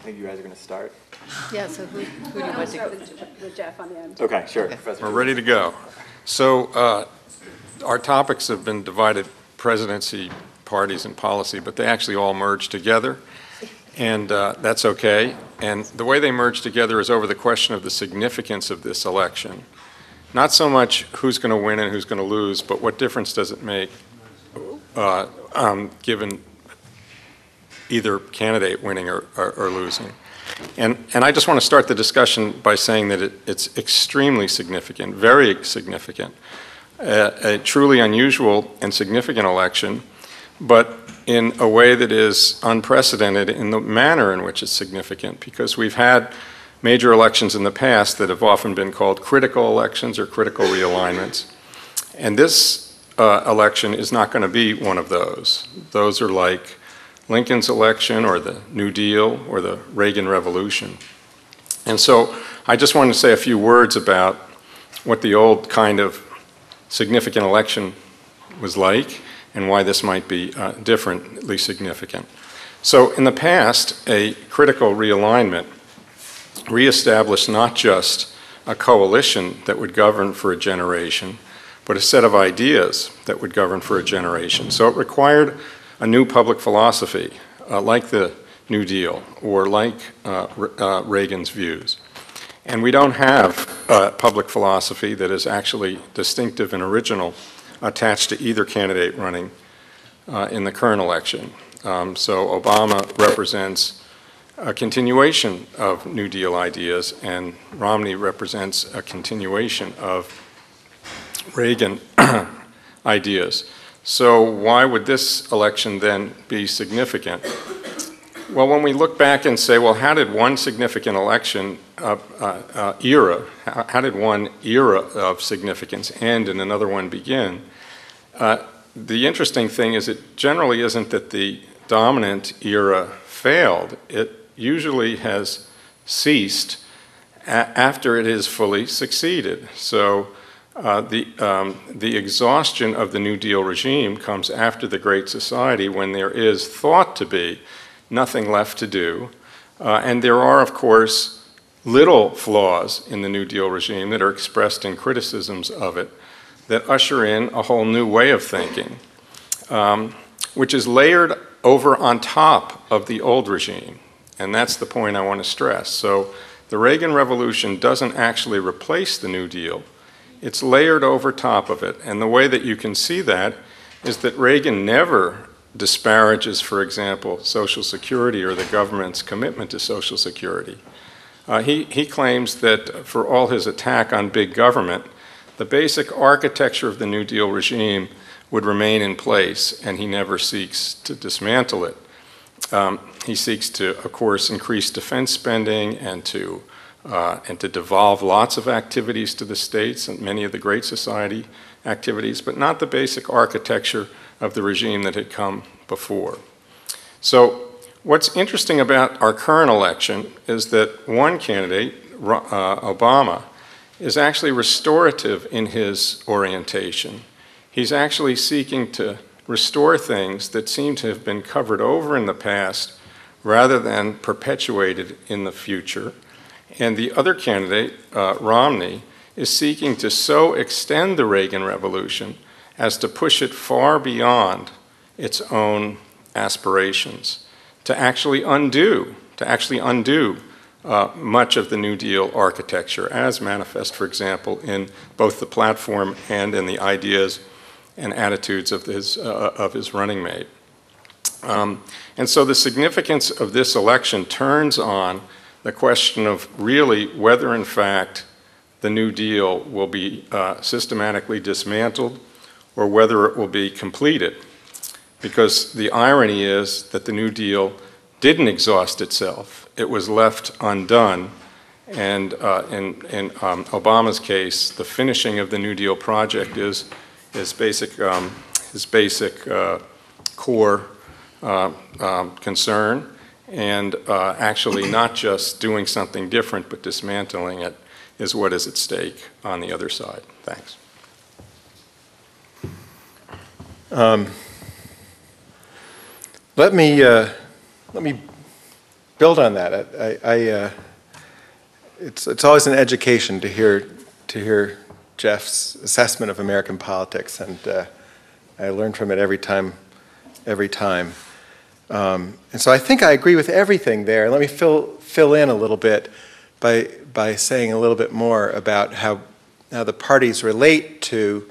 think you guys are going to start. Yeah, so who do you want to go with Jeff on the end. Okay, sure. Okay. Professor We're Tulis. ready to go. So our topics have been divided: presidency, parties, and policy, but they actually all merge together, and that's okay. And the way they merge together is over the question of the significance of this election. Not so much who's going to win and who's going to lose, but what difference does it make given either candidate winning or losing. And I just want to start the discussion by saying that it's extremely significant, very significant, a truly unusual and significant election, but in a way that is unprecedented in the manner in which it's significant, because we've had major elections in the past that have often been called critical elections or critical realignments. And this election is not going to be one of those. Those are like Lincoln's election or the New Deal or the Reagan Revolution. And so I just wanted to say a few words about what the old kind of significant election was like and why this might be differently significant. So in the past, a critical realignment reestablished not just a coalition that would govern for a generation, but a set of ideas that would govern for a generation. So it required a new public philosophy, like the New Deal or like Reagan's views. And we don't have a public philosophy that is actually distinctive and original attached to either candidate running in the current election. So Obama represents a continuation of New Deal ideas, and Romney represents a continuation of Reagan ideas. So why would this election then be significant? Well, when we look back and say, well, how did one significant election era, how did one era of significance end and another one begin? The interesting thing is it generally isn't that the dominant era failed. It usually has ceased after it has fully succeeded. So the exhaustion of the New Deal regime comes after the Great Society, when there is thought to be nothing left to do. And there are, of course, little flaws in the New Deal regime that are expressed in criticisms of it that usher in a whole new way of thinking, which is layered over on top of the old regime. And that's the point I want to stress. So the Reagan Revolution doesn't actually replace the New Deal. It's layered over top of it. And the way that you can see that is that Reagan never disparages, for example, Social Security or the government's commitment to Social Security. He claims that for all his attack on big government, the basic architecture of the New Deal regime would remain in place, and he never seeks to dismantle it. He seeks to, of course, increase defense spending and to devolve lots of activities to the states and many of the Great Society activities, but not the basic architecture of the regime that had come before. So what's interesting about our current election is that one candidate, Obama, is actually restorative in his orientation. He's actually seeking to restore things that seem to have been covered over in the past rather than perpetuated in the future. And the other candidate, Romney, is seeking to so extend the Reagan Revolution as to push it far beyond its own aspirations, to actually undo much of the New Deal architecture, as manifest, for example, in both the platform and in the ideas and attitudes of his running mate. And so the significance of this election turns on the question of really whether, in fact, the New Deal will be systematically dismantled or whether it will be completed. Because the irony is that the New Deal didn't exhaust itself. It was left undone. And in Obama's case, the finishing of the New Deal project is his basic core concern, and actually not just doing something different but dismantling it is what is at stake on the other side. Thanks. Let me build on that. It's always an education to hear Jeff's assessment of American politics, and I learn from it every time. And so I think I agree with everything there. Let me fill in a little bit by saying a little bit more about how the parties relate to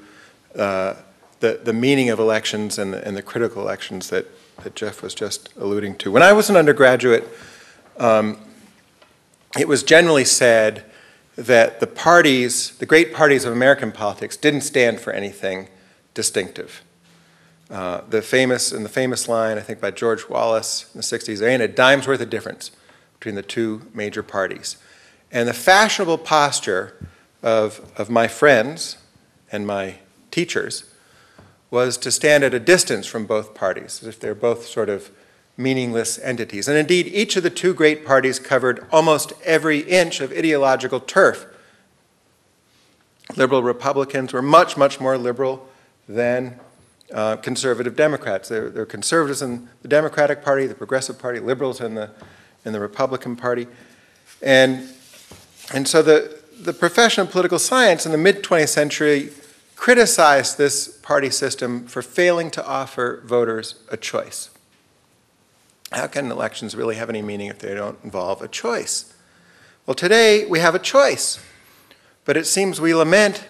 the meaning of elections and the critical elections that Jeff was just alluding to. When I was an undergraduate, it was generally said that the great parties of American politics didn't stand for anything distinctive. The famous line, I think by George Wallace in the 60s, there ain't a dime's worth of difference between the two major parties. And the fashionable posture of my friends and my teachers was to stand at a distance from both parties, as if they're both sort of meaningless entities. And indeed, each of the two great parties covered almost every inch of ideological turf. Liberal Republicans were much, much more liberal than conservative Democrats. There are conservatives in the Democratic Party, the Progressive Party, liberals in the Republican Party. And so the profession of political science in the mid-20th century criticized this party system for failing to offer voters a choice. How can elections really have any meaning if they don't involve a choice? Well, today we have a choice, but it seems we lament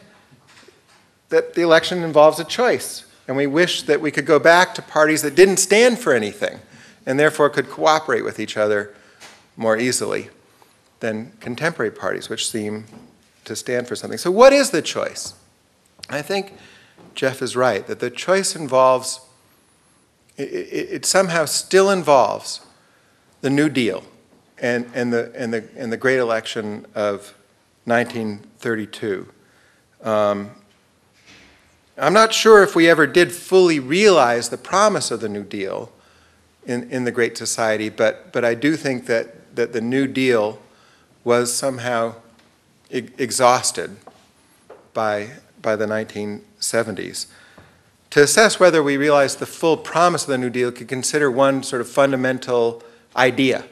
that the election involves a choice, and we wish that we could go back to parties that didn't stand for anything and therefore could cooperate with each other more easily than contemporary parties, which seem to stand for something. So what is the choice? I think Jeff is right, that the choice involves, it somehow still involves the New Deal and the great election of 1932. I'm not sure if we ever did fully realize the promise of the New Deal in the Great Society, but I do think that the New Deal was somehow exhausted by the 1970s. To assess whether we realize the full promise of the New Deal, could consider one sort of fundamental idea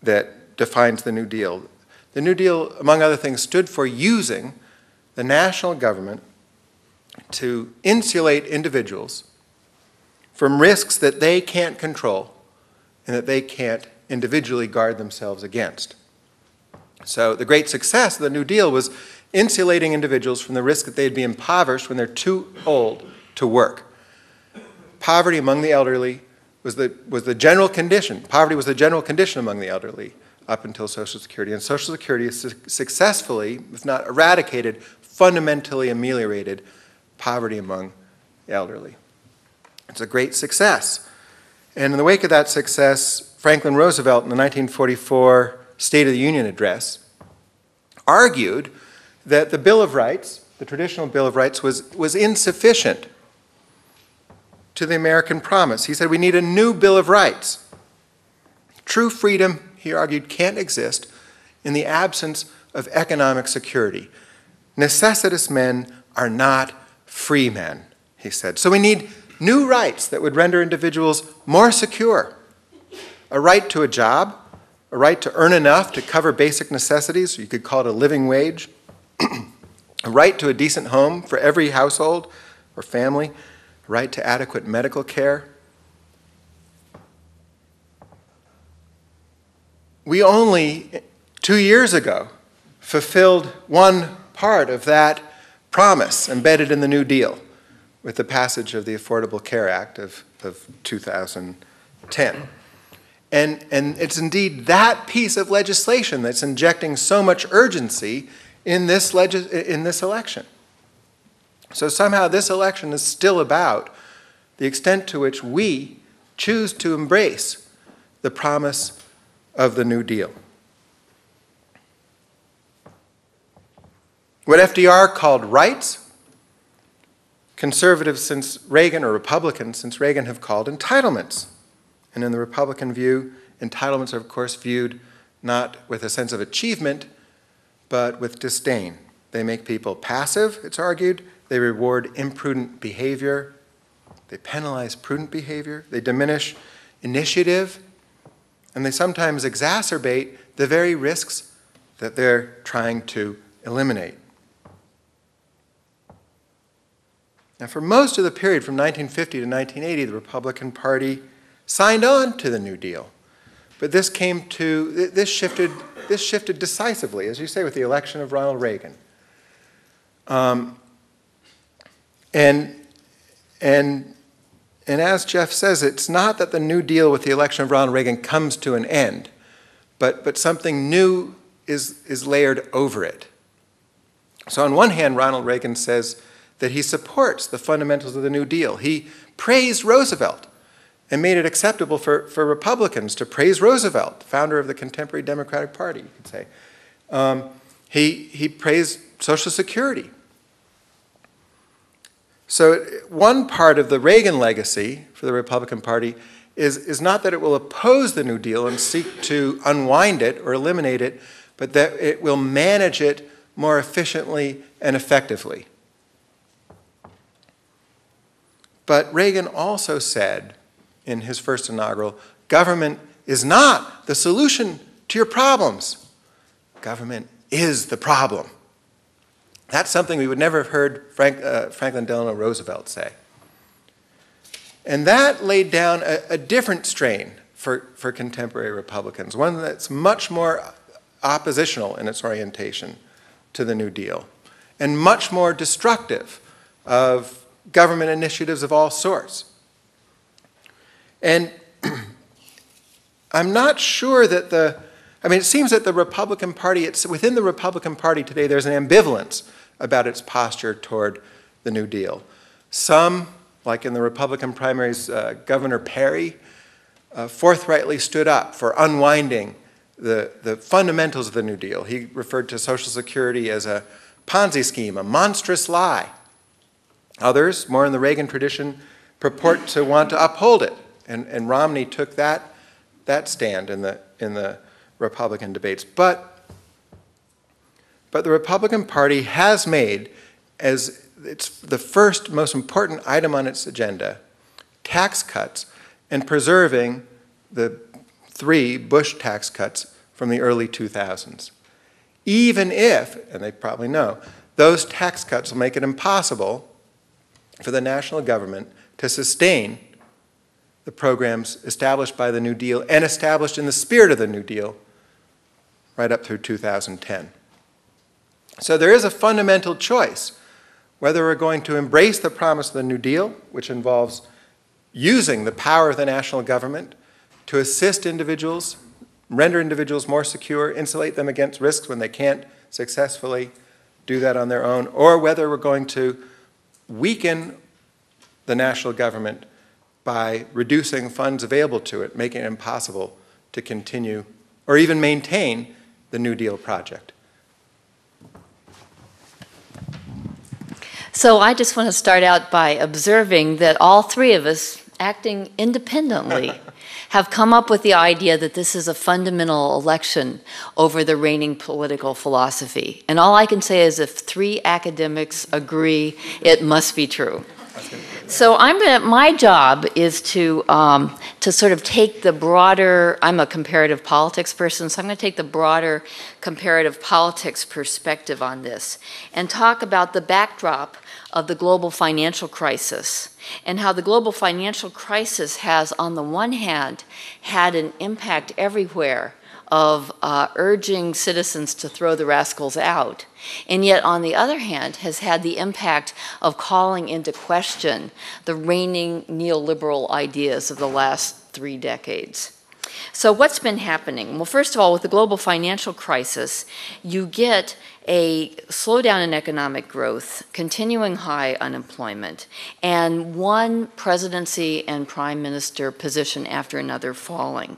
that defines the New Deal. The New Deal, among other things, stood for using the national government to insulate individuals from risks that they can't control and that they can't individually guard themselves against. So the great success of the New Deal was insulating individuals from the risk that they'd be impoverished when they're too old to work. Poverty among the elderly was the general condition. Poverty was the general condition among the elderly up until Social Security. And Social Security has successfully, if not eradicated, fundamentally ameliorated poverty among the elderly. It's a great success. And in the wake of that success, Franklin Roosevelt in the 1944 State of the Union address argued that the Bill of Rights, the traditional Bill of Rights, was insufficient to the American promise. He said we need a new Bill of Rights. True freedom, he argued, can't exist in the absence of economic security. Necessitous men are not free men, he said. So we need new rights that would render individuals more secure. A right to a job, a right to earn enough to cover basic necessities, you could call it a living wage, a right to a decent home for every household or family, a right to adequate medical care. We only 2 years ago fulfilled one part of that promise embedded in the New Deal with the passage of the Affordable Care Act of 2010. And it's indeed that piece of legislation that's injecting so much urgency in this election. So somehow this election is still about the extent to which we choose to embrace the promise of the New Deal. What FDR called rights, conservatives since Reagan, or Republicans since Reagan, have called entitlements. And in the Republican view, entitlements are, of course, viewed not with a sense of achievement, but with disdain. They make people passive, it's argued. They reward imprudent behavior. They penalize prudent behavior. They diminish initiative and they sometimes exacerbate the very risks that they're trying to eliminate. Now, for most of the period from 1950 to 1980, the Republican Party signed on to the New Deal. But this shifted decisively, as you say, with the election of Ronald Reagan. And as Jeff says, it's not that the New Deal with the election of Ronald Reagan comes to an end, but something new is layered over it. So on one hand, Ronald Reagan says that he supports the fundamentals of the New Deal. He praised Roosevelt and made it acceptable for Republicans to praise Roosevelt, founder of the contemporary Democratic Party, you could say. He praised Social Security. So one part of the Reagan legacy for the Republican Party is not that it will oppose the New Deal and seek to unwind it or eliminate it, but that it will manage it more efficiently and effectively. But Reagan also said in his first inaugural, government is not the solution to your problems. Government is the problem. That's something we would never have heard Franklin Delano Roosevelt say. And that laid down a different strain for contemporary Republicans, one that's much more oppositional in its orientation to the New Deal, and much more destructive of government initiatives of all sorts. And I'm not sure that it seems that the Republican Party, within the Republican Party today, there's an ambivalence about its posture toward the New Deal. Some, like in the Republican primaries, Governor Perry forthrightly stood up for unwinding the fundamentals of the New Deal. He referred to Social Security as a Ponzi scheme, a monstrous lie. Others, more in the Reagan tradition, purport to want to uphold it. And Romney took that stand in the Republican debates. But the Republican Party has made, as it's the first most important item on its agenda, tax cuts and preserving the 3 Bush tax cuts from the early 2000s. Even if, and they probably know, those tax cuts will make it impossible for the national government to sustain the programs established by the New Deal and established in the spirit of the New Deal right up through 2010. So there is a fundamental choice whether we're going to embrace the promise of the New Deal, which involves using the power of the national government to assist individuals, render individuals more secure, insulate them against risks when they can't successfully do that on their own, or whether we're going to weaken the national government by reducing funds available to it, making it impossible to continue or even maintain the New Deal project. So I just want to start out by observing that all 3 of us, acting independently, have come up with the idea that this is a fundamental election over the reigning political philosophy. And all I can say is if 3 academics agree, it must be true. So my job is to sort of take the broader, I'm a comparative politics person, so I'm going to take the broader comparative politics perspective on this and talk about the backdrop of the global financial crisis and how the global financial crisis has, on the one hand, had an impact everywhere of urging citizens to throw the rascals out, and yet on the other hand has had the impact of calling into question the reigning neoliberal ideas of the last 3 decades. So what's been happening? Well, first of all, with the global financial crisis, you get a slowdown in economic growth, continuing high unemployment, and one presidency and prime minister position after another falling.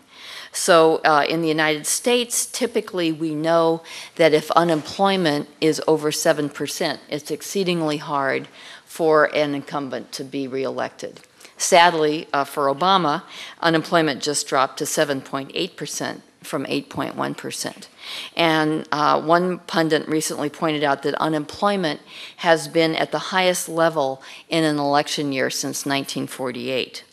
So in the United States, typically we know that if unemployment is over 7%, it's exceedingly hard for an incumbent to be reelected. Sadly, for Obama, unemployment just dropped to 7.8% from 8.1%. And one pundit recently pointed out that unemployment has been at the highest level in an election year since 1948.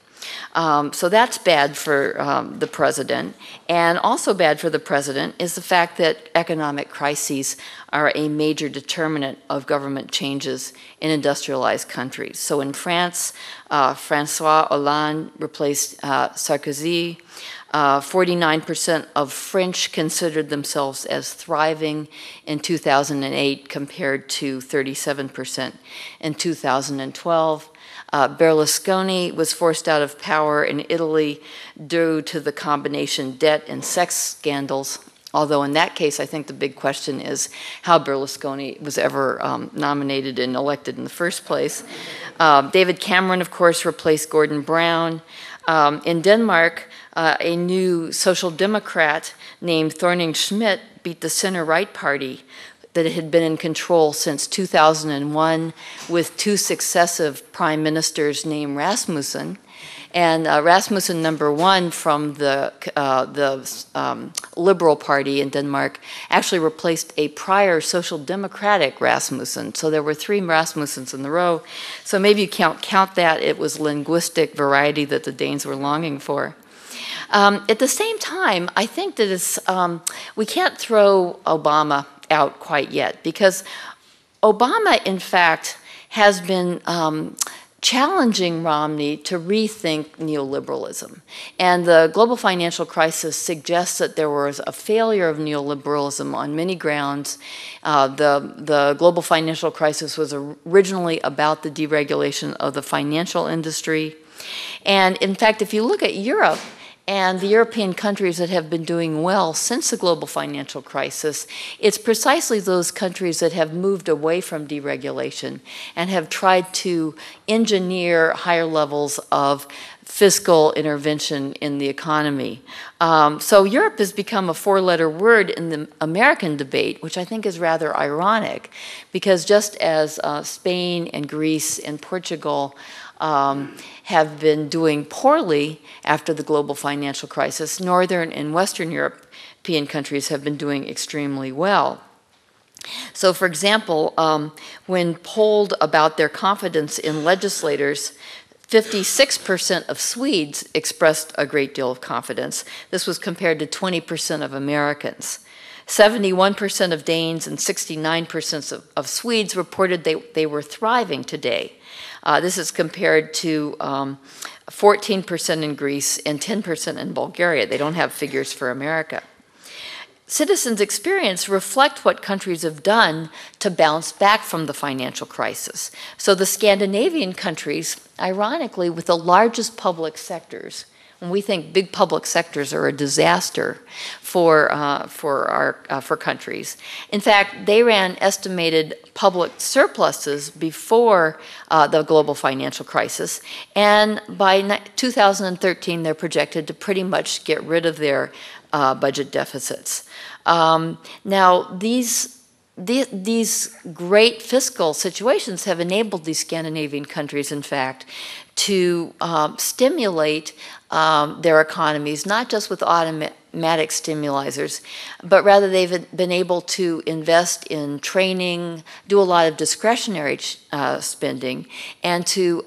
So that's bad for the president. And also bad for the president is the fact that economic crises are a major determinant of government changes in industrialized countries. So in France, François Hollande replaced Sarkozy. 49% of French considered themselves as thriving in 2008 compared to 37% in 2012. Berlusconi was forced out of power in Italy due to the combination debt and sex scandals. Although in that case, I think the big question is how Berlusconi was ever nominated and elected in the first place. David Cameron, of course, replaced Gordon Brown. In Denmark, a new social democrat named Thorning-Schmidt beat the center-right party that had been in control since 2001 with two successive prime ministers named Rasmussen. And Rasmussen #1 from the Liberal Party in Denmark actually replaced a prior social democratic Rasmussen. So there were 3 Rasmussens in the row. So maybe you count that. It was linguistic variety that the Danes were longing for. At the same time, I think that we can't throw Obama out quite yet, because Obama, in fact, has been challenging Romney to rethink neoliberalism. And the global financial crisis suggests that there was a failure of neoliberalism on many grounds. The global financial crisis was originally about the deregulation of the financial industry. And in fact, if you look at Europe, and the European countries that have been doing well since the global financial crisis, it's precisely those countries that have moved away from deregulation and have tried to engineer higher levels of fiscal intervention in the economy. So Europe has become a 4-letter word in the American debate, which I think is rather ironic, because just as Spain and Greece and Portugal have been doing poorly after the global financial crisis, Northern and Western European countries have been doing extremely well. So for example, when polled about their confidence in legislators, 56% of Swedes expressed a great deal of confidence. This was compared to 20% of Americans. 71% of Danes and 69% of Swedes reported they were thriving today. This is compared to 14% in Greece and 10% in Bulgaria. They don't have figures for America. Citizens' experience reflect what countries have done to bounce back from the financial crisis. So the Scandinavian countries, ironically, with the largest public sectors, when we think big public sectors are a disaster for countries. In fact, they ran estimated public surpluses before the global financial crisis, and by 2013, they're projected to pretty much get rid of their budget deficits. Now, these great fiscal situations have enabled these Scandinavian countries, in fact, to stimulate their economies, not just with automatic stimulizers, but rather they've been able to invest in training, do a lot of discretionary spending, and to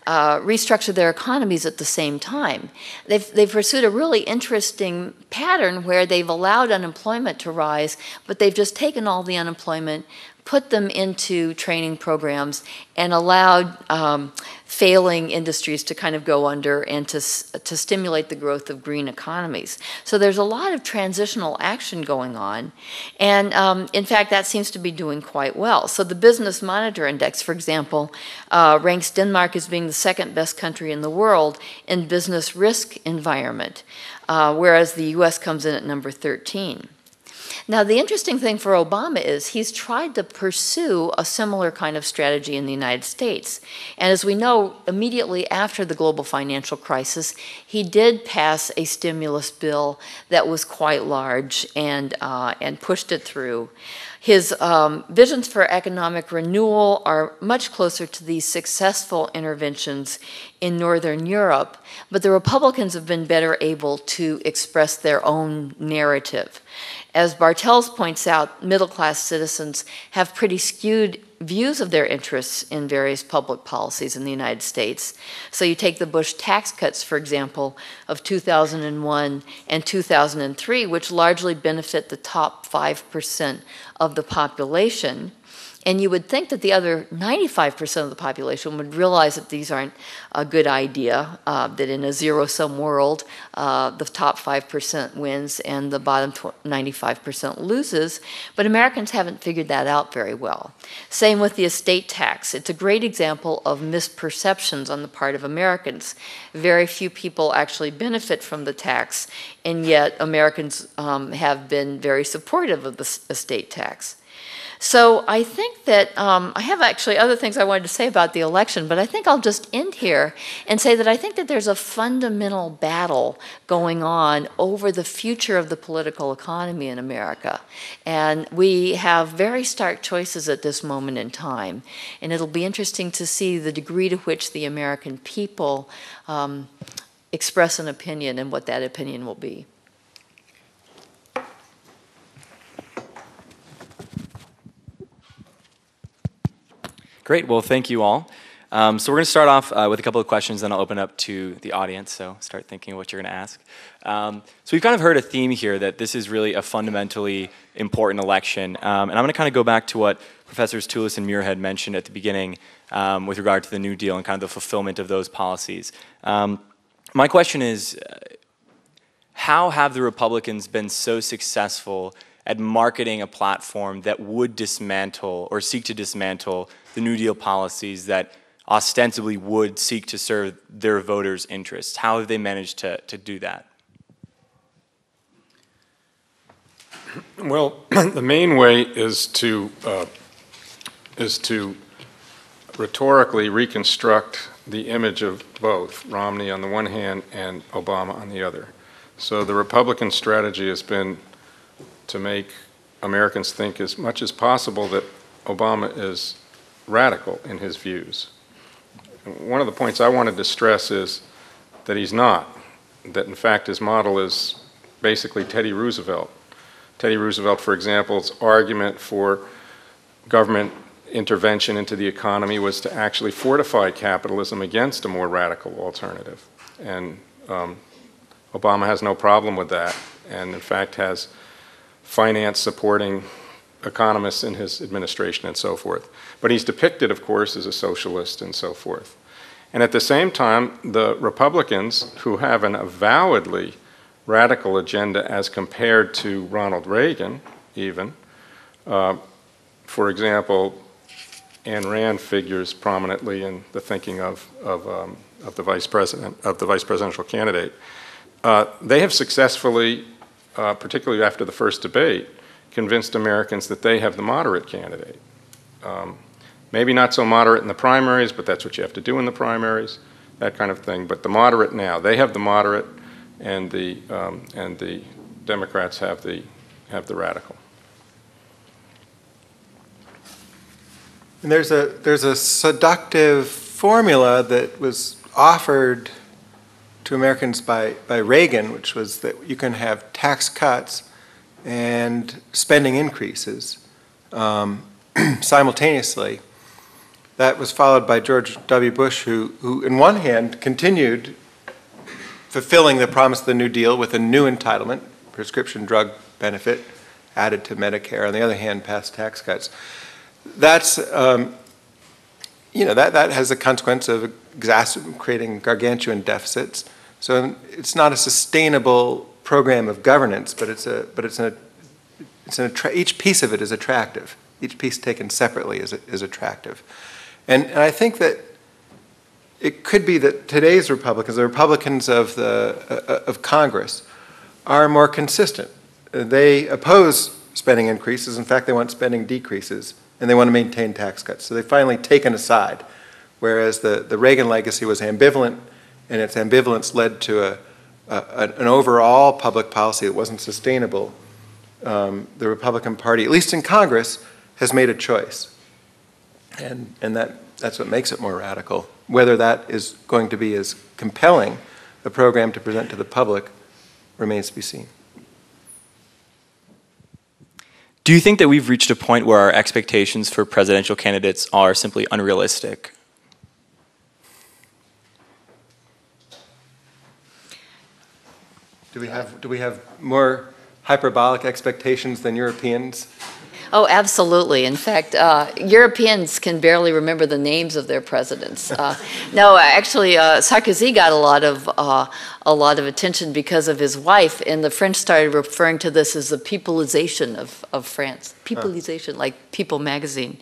restructure their economies at the same time. They've pursued a really interesting pattern where they've allowed unemployment to rise, but they've just taken all the unemployment, put them into training programs, and allowed failing industries to kind of go under and to stimulate the growth of green economies. So there's a lot of transitional action going on, and in fact that seems to be doing quite well. So the Business Monitor Index, for example, ranks Denmark as being the second best country in the world in business risk environment, whereas the US comes in at number 13. Now, the interesting thing for Obama is he's tried to pursue a similar kind of strategy in the United States. And as we know, immediately after the global financial crisis, he did pass a stimulus bill that was quite large and pushed it through. His visions for economic renewal are much closer to these successful interventions in Northern Europe, but the Republicans have been better able to express their own narrative. As Bartels points out, middle-class citizens have pretty skewed views of their interests in various public policies in the United States. So you take the Bush tax cuts, for example, of 2001 and 2003, which largely benefit the top 5% of the population. And you would think that the other 95% of the population would realize that these aren't a good idea, that in a zero-sum world, the top 5% wins and the bottom 95% loses. But Americans haven't figured that out very well. Same with the estate tax. It's a great example of misperceptions on the part of Americans. Very few people actually benefit from the tax, and yet Americans have been very supportive of the estate tax. So I think that I have actually other things I wanted to say about the election, but I think I'll just end here and say that I think that there's a fundamental battle going on over the future of the political economy in America. And we have very stark choices at this moment in time. And it'll be interesting to see the degree to which the American people express an opinion and what that opinion will be. Great. Well, thank you all. So we're going to start off with a couple of questions, then I'll open up to the audience, so start thinking of what you're going to ask. So we've kind of heard a theme here that this is really a fundamentally important election. And I'm going to kind of go back to what Professors Tulis and Muirhead mentioned at the beginning with regard to the New Deal and kind of the fulfillment of those policies. My question is, how have the Republicans been so successful at marketing a platform that would dismantle or seek to dismantle the New Deal policies that ostensibly would seek to serve their voters' interests? How have they managed to do that? Well, the main way is to rhetorically reconstruct the image of both Romney on the one hand and Obama on the other. So the Republican strategy has been to make Americans think as much as possible that Obama is radical in his views. One of the points I wanted to stress is that he's not, that in fact his model is basically Teddy Roosevelt. Teddy Roosevelt, for example's argument for government intervention into the economy was to actually fortify capitalism against a more radical alternative. And Obama has no problem with that, and in fact has finance supporting economists in his administration and so forth. But he's depicted, of course, as a socialist and so forth. And at the same time, the Republicans, who have an avowedly radical agenda as compared to Ronald Reagan, even, for example, Ayn Rand figures prominently in the thinking of the vice presidential candidate. They have successfully, particularly after the first debate, convinced Americans that they have the moderate candidate. Maybe not so moderate in the primaries, but that's what you have to do in the primaries, that kind of thing. But the moderate now, they have the moderate, and the Democrats have the radical. And there's a seductive formula that was offered to Americans by Reagan, which was that you can have tax cuts and spending increases simultaneously. That was followed by George W. Bush, who in one hand continued fulfilling the promise of the New Deal with a new entitlement, prescription drug benefit added to Medicare. On the other hand, passed tax cuts. That's, that has a consequence of creating gargantuan deficits. So it's not a sustainable program of governance, but each piece of it is attractive. Each piece taken separately is attractive. And I think that it could be that today's Republicans, the Republicans of Congress, are more consistent. They oppose spending increases. In fact, they want spending decreases, and they want to maintain tax cuts. So they've finally taken a side, whereas the Reagan legacy was ambivalent, and its ambivalence led to an overall public policy that wasn't sustainable. The Republican Party, at least in Congress, has made a choice. And that's what makes it more radical. Whether that is going to be as compelling a program to present to the public remains to be seen. Do you think that we've reached a point where our expectations for presidential candidates are simply unrealistic? Do we have more hyperbolic expectations than Europeans? Oh, absolutely. In fact, Europeans can barely remember the names of their presidents. No, actually, Sarkozy got a lot of attention because of his wife, and the French started referring to this as the peopleization of France. Peopleization, like People magazine.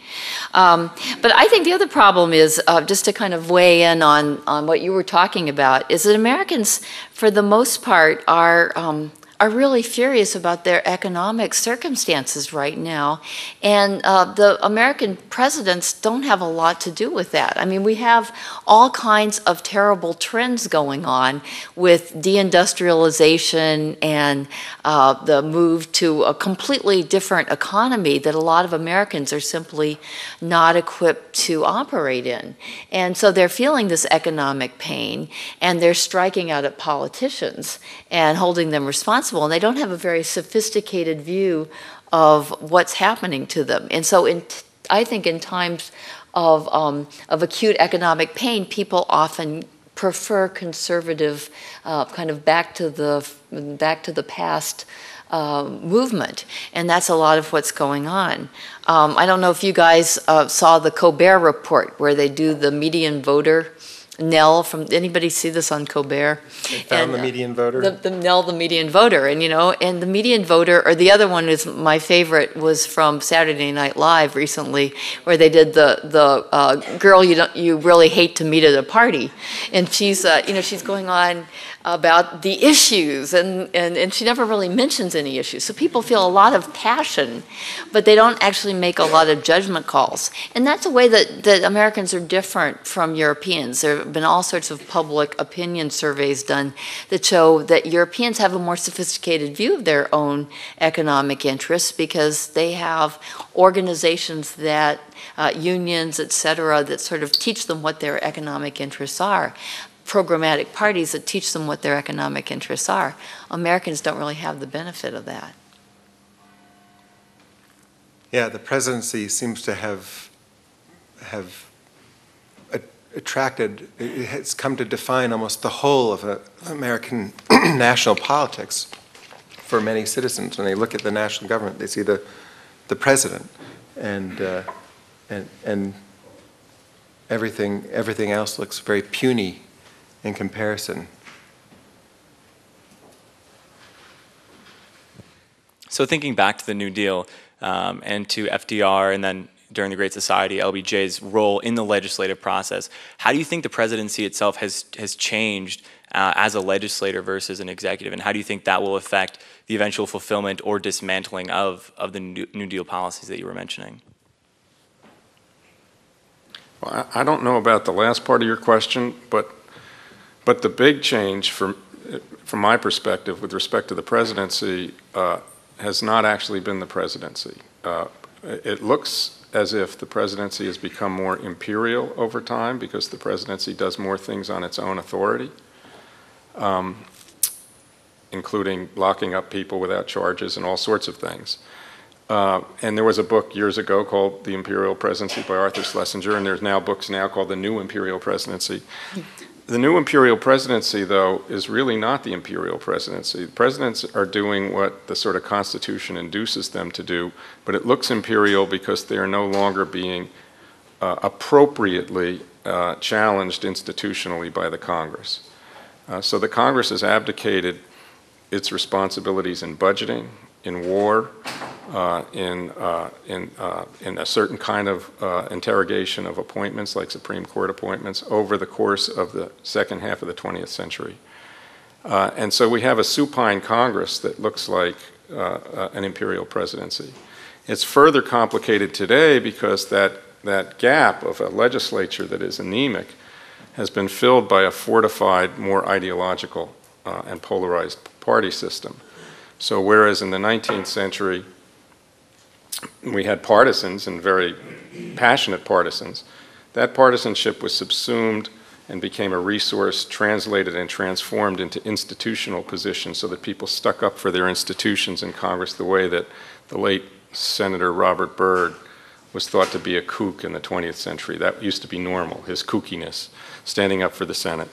But I think the other problem is, just to kind of weigh in on what you were talking about, is that Americans, for the most part, are really furious about their economic circumstances right now. And the American presidents don't have a lot to do with that. I mean, we have all kinds of terrible trends going on with deindustrialization and the move to a completely different economy that a lot of Americans are simply not equipped to operate in. And so they're feeling this economic pain, and they're striking out at politicians and holding them responsible. And they don't have a very sophisticated view of what's happening to them. And so I think in times of acute economic pain, people often prefer conservative, kind of back to the past movement. And that's a lot of what's going on. I don't know if you guys saw the Colbert Report, where they do the median voter. Nell, anybody see this on Colbert? They found the median voter? The Nell, the median voter. And, and the median voter, or the other one is my favorite, was from Saturday Night Live recently, where they did the girl you really hate to meet at a party. And she's, she's going on about the issues, and she never really mentions any issues. So people feel a lot of passion, but they don't actually make a lot of judgment calls. And that's a way that Americans are different from Europeans. There have been all sorts of public opinion surveys done that show that Europeans have a more sophisticated view of their own economic interests because they have organizations that, unions, et cetera, that sort of teach them what their economic interests are. Programmatic parties that teach them what their economic interests are. Americans don't really have the benefit of that. Yeah, the presidency seems to have attracted, it has come to define almost the whole of American national politics for many citizens. When they look at the national government, they see the president and everything else looks very puny in comparison. So thinking back to the New Deal and to FDR and then during the Great Society, LBJ's role in the legislative process, how do you think the presidency itself has changed as a legislator versus an executive, and how do you think that will affect the eventual fulfillment or dismantling of the New Deal policies that you were mentioning? Well, I don't know about the last part of your question, but the big change from my perspective with respect to the presidency has not actually been the presidency. It looks as if the presidency has become more imperial over time because the presidency does more things on its own authority, including locking up people without charges and all sorts of things. And there was a book years ago called The Imperial Presidency by Arthur Schlesinger, and there's now books now called The New Imperial Presidency. The new imperial presidency, though, is really not the imperial presidency. The presidents are doing what the sort of Constitution induces them to do, but it looks imperial because they are no longer being appropriately challenged institutionally by the Congress. So the Congress has abdicated its responsibilities in budgeting, in war, in a certain kind of interrogation of appointments like Supreme Court appointments over the course of the second half of the 20th century. And so we have a supine Congress that looks like an imperial presidency. It's further complicated today because that gap of a legislature that is anemic has been filled by a fortified, more ideological and polarized party system. So whereas in the 19th century, we had partisans and very passionate partisans, that partisanship was subsumed and became a resource translated and transformed into institutional positions so that people stuck up for their institutions in Congress the way that the late Senator Robert Byrd was thought to be a kook in the 20th century. That used to be normal, his kookiness, standing up for the Senate.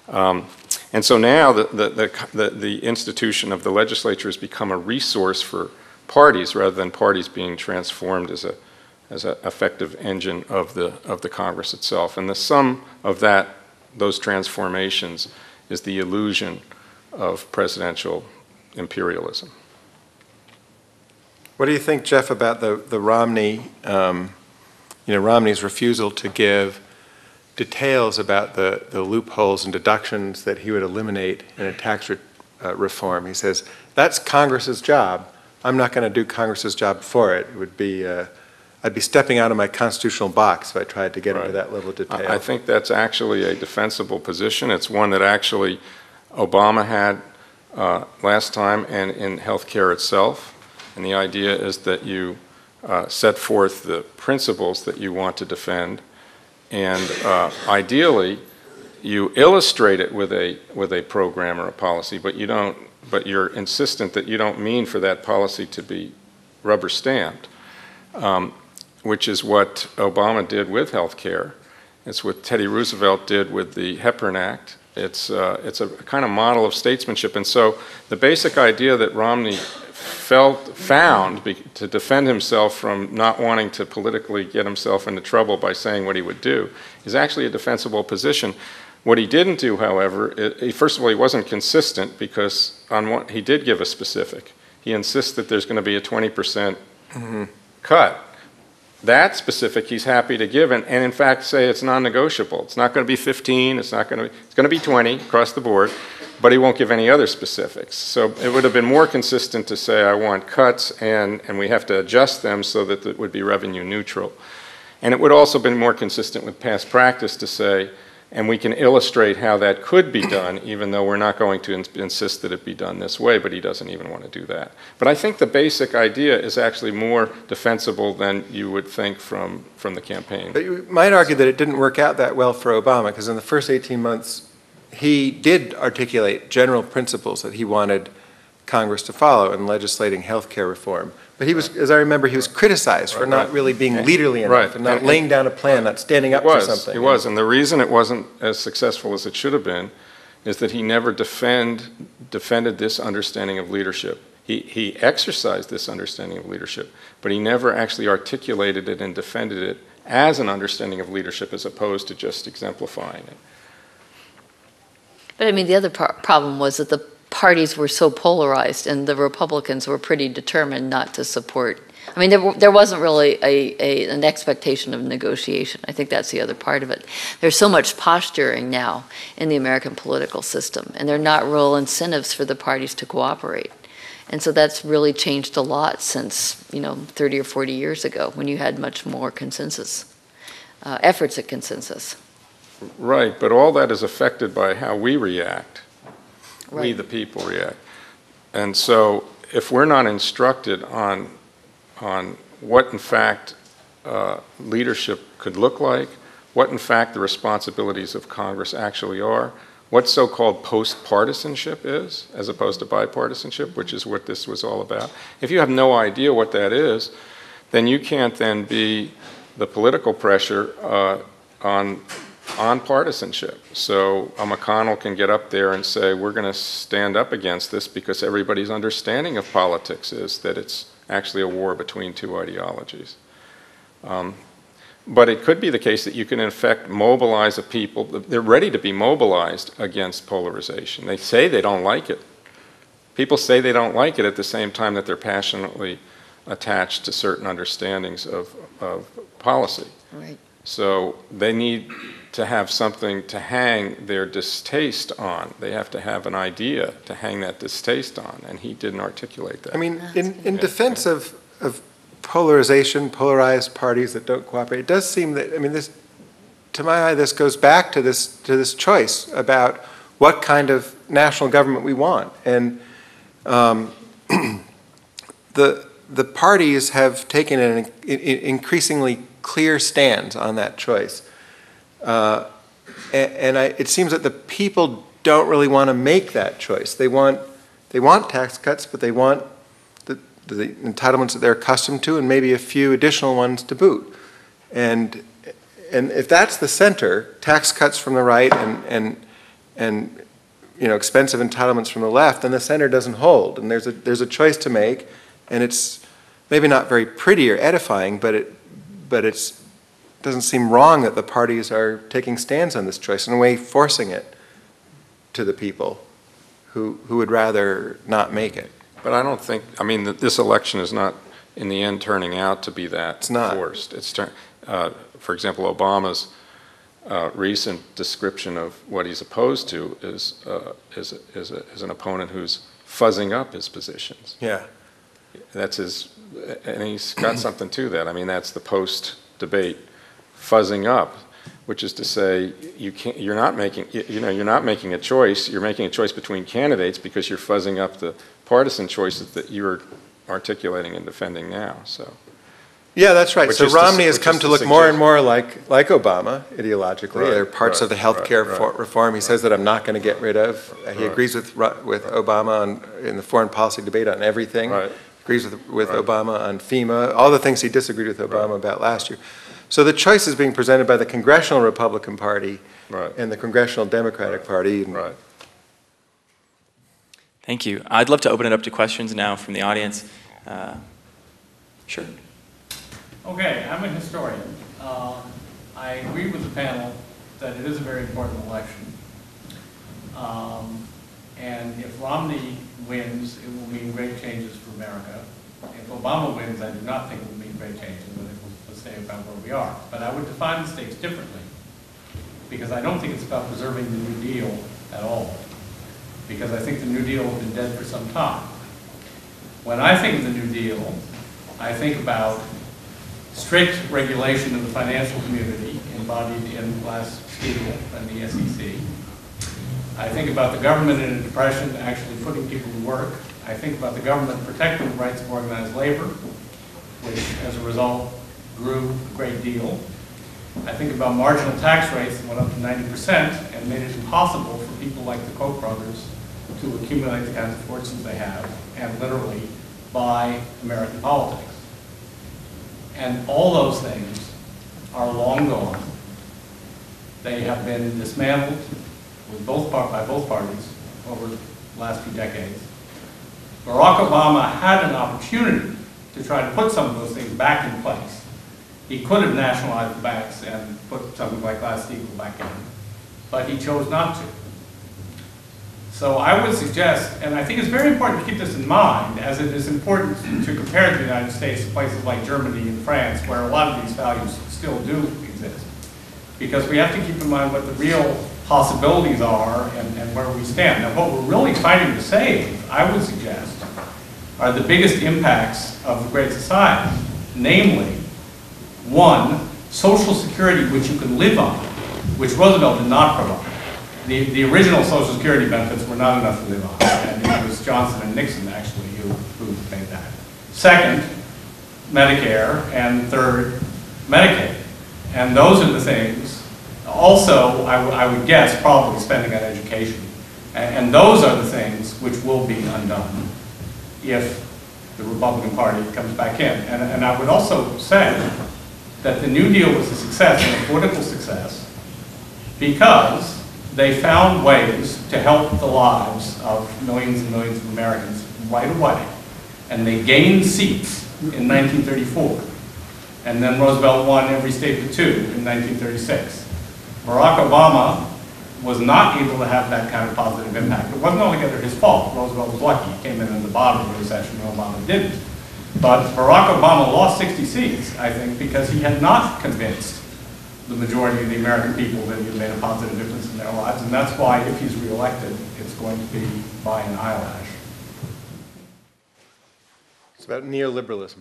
And so now the institution of the legislature has become a resource for parties rather than parties being transformed as an effective engine of the Congress itself. And the sum of those transformations is the illusion of presidential imperialism. What do you think, Jeff, about the Romney, Romney's refusal to give details about the loopholes and deductions that he would eliminate in a tax reform? He says, that's Congress's job. I'm not going to do Congress's job for it. It would be, I'd be stepping out of my constitutional box if I tried to get into that level of detail. I think that's actually a defensible position. It's one that actually Obama had last time and in healthcare itself. And the idea is that you set forth the principles that you want to defend, and ideally you illustrate it with a program or a policy, but you're insistent that you don't mean for that policy to be rubber stamped, which is what Obama did with healthcare. It's what Teddy Roosevelt did with the Hepburn Act. It's a kind of model of statesmanship. And so the basic idea that Romney found to defend himself from not wanting to politically get himself into trouble by saying what he would do is actually a defensible position. What he didn't do, however, first of all, he wasn't consistent because he did give a specific. He insists that there's going to be a 20% cut. That specific he's happy to give, and in fact say it's non-negotiable. It's not going to be 15, it's going to be 20 across the board, but he won't give any other specifics. So it would have been more consistent to say I want cuts and we have to adjust them so that it would be revenue neutral. And it would also have been more consistent with past practice to say, and we can illustrate how that could be done, even though we're not going to insist that it be done this way, but he doesn't even want to do that. But I think the basic idea is actually more defensible than you would think from the campaign. But you might argue that it didn't work out that well for Obama, because in the first 18 months, he did articulate general principles that he wanted Congress to follow in legislating health care reform. But he was, as I remember, he was criticized for not really being leaderly enough and not laying down a plan, not standing up for something. It was, and the reason it wasn't as successful as it should have been is that he never defended this understanding of leadership. He exercised this understanding of leadership, but he never actually articulated it and defended it as an understanding of leadership as opposed to just exemplifying it. But I mean, the other problem was that the parties were so polarized, and the Republicans were pretty determined not to support. I mean, there wasn't really an expectation of negotiation. I think that's the other part of it. There's so much posturing now in the American political system, and there are not real incentives for the parties to cooperate. And so that's really changed a lot since, 30 or 40 years ago, when you had much more consensus, efforts at consensus. Right, but all that is affected by how we react. Right. We, the people, react. And so if we're not instructed on what, in fact, leadership could look like, what, in fact, the responsibilities of Congress actually are, what so-called post-partisanship is, as opposed to bipartisanship, which is what this was all about. If you have no idea what that is, then you can't then be the political pressure on partisanship. So a McConnell can get up there and say, we're going to stand up against this because everybody's understanding of politics is that it's actually a war between two ideologies. But it could be the case that you can, in effect, mobilize a people. They're ready to be mobilized against polarization. They say they don't like it. People say they don't like it at the same time that they're passionately attached to certain understandings of policy. Right. So they need to have something to hang their distaste on. They have to have an idea to hang that distaste on, and he didn't articulate that. I mean, in defense of polarization, polarized parties that don't cooperate, it does seem that, I mean, this, to my eye, this goes back to this choice about what kind of national government we want. And the parties have taken an increasingly clear stance on that choice. It seems that the people don't really want to make that choice. They want tax cuts, but they want the entitlements that they're accustomed to, and maybe a few additional ones to boot. And if that's the center, tax cuts from the right and expensive entitlements from the left, then the center doesn't hold. And there's a choice to make, and it's maybe not very pretty or edifying, but it doesn't seem wrong that the parties are taking stands on this choice, in a way forcing it to the people who would rather not make it. But I don't think, I mean, this election is not, in the end, turning out to be that forced. For example, Obama's recent description of what he's opposed to is an opponent who's fuzzing up his positions. Yeah. That's and he's got something to that. I mean, that's the post-debate fuzzing up, which is to say you're not making a choice. You're making a choice between candidates because you're fuzzing up the partisan choices that you're articulating and defending now. So. Yeah, that's right. So Romney has come to look more and more like Obama ideologically. There are parts of the health care reform he says that I'm not going to get rid of. He agrees with Obama in the foreign policy debate on everything. Agrees with Obama on FEMA, all the things he disagreed with Obama about last year. So the choice is being presented by the Congressional Republican Party and the Congressional Democratic Party. Thank you. I'd love to open it up to questions now from the audience. Sure. Okay, I'm a historian. I agree with the panel that it is a very important election. And if Romney wins, it will mean great changes for America. If Obama wins, I do not think it will mean great changes, and it will stay about where we are. But I would define the stakes differently, because I don't think it's about preserving the New Deal at all, because I think the New Deal has been dead for some time. When I think of the New Deal, I think about strict regulation of the financial community embodied in Glass-Steagall and the SEC. I think about the government in a depression actually putting people to work. I think about the government protecting the rights of organized labor, which as a result grew a great deal. I think about marginal tax rates that went up to 90% and made it impossible for people like the Koch brothers to accumulate the kinds of fortunes they have and literally buy American politics. And all those things are long gone. They have been dismantled by both parties over the last few decades. Barack Obama had an opportunity to try to put some of those things back in place. He could have nationalized the banks and put something like Glass-Steagall back in, but he chose not to. So I would suggest, and I think it's very important to keep this in mind, as it is important to compare the United States to places like Germany and France, where a lot of these values still do exist. Because we have to keep in mind what the real possibilities are and where we stand. Now, what we're really fighting to save, I would suggest, are the biggest impacts of the Great Society. Namely, one, Social Security, which you can live on, which Roosevelt did not provide. The original Social Security benefits were not enough to live on, and it was Johnson and Nixon, actually, who made that. Second, Medicare, and third, Medicaid. And those are the things. Also, I would guess, probably spending on education. And those are the things which will be undone if the Republican Party comes back in. And I would also say that the New Deal was a success, and a political success, because they found ways to help the lives of millions and millions of Americans right away. And they gained seats in 1934. And then Roosevelt won every state but 2 in 1936. Barack Obama was not able to have that kind of positive impact. It wasn't altogether his fault. Roosevelt was lucky. He came in at the bottom of the recession and Obama didn't. But Barack Obama lost 60 seats, I think, because he had not convinced the majority of the American people that he had made a positive difference in their lives. And that's why, if he's reelected, it's going to be by an eyelash. It's about neoliberalism.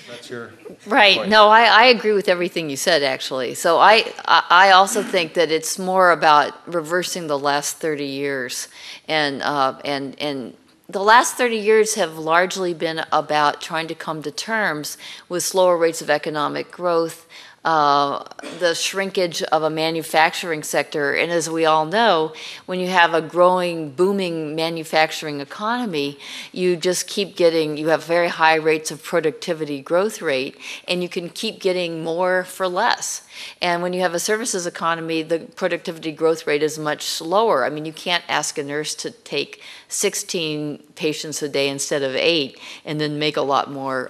That's your right. point. No, I agree with everything you said, actually. So I also think that it's more about reversing the last 30 years. And the last 30 years have largely been about trying to come to terms with slower rates of economic growth, the shrinkage of a manufacturing sector. And as we all know, when you have a growing, booming manufacturing economy, you just keep getting, you have very high rates of productivity growth rate, and you can keep getting more for less. And when you have a services economy, the productivity growth rate is much slower. I mean, you can't ask a nurse to take 16 patients a day instead of 8 and then make a lot more,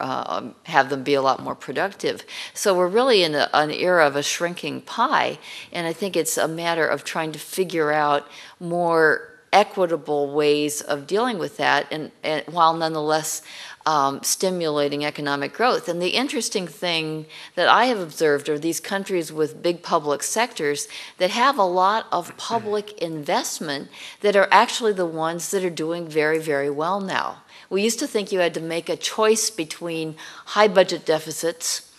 have them be a lot more productive. So we're really in an era of a shrinking pie, and I think it's a matter of trying to figure out more equitable ways of dealing with that, and while nonetheless stimulating economic growth. And the interesting thing that I have observed are these countries with big public sectors that have a lot of public investment that are actually the ones that are doing very, very well now. We used to think you had to make a choice between high budget deficits,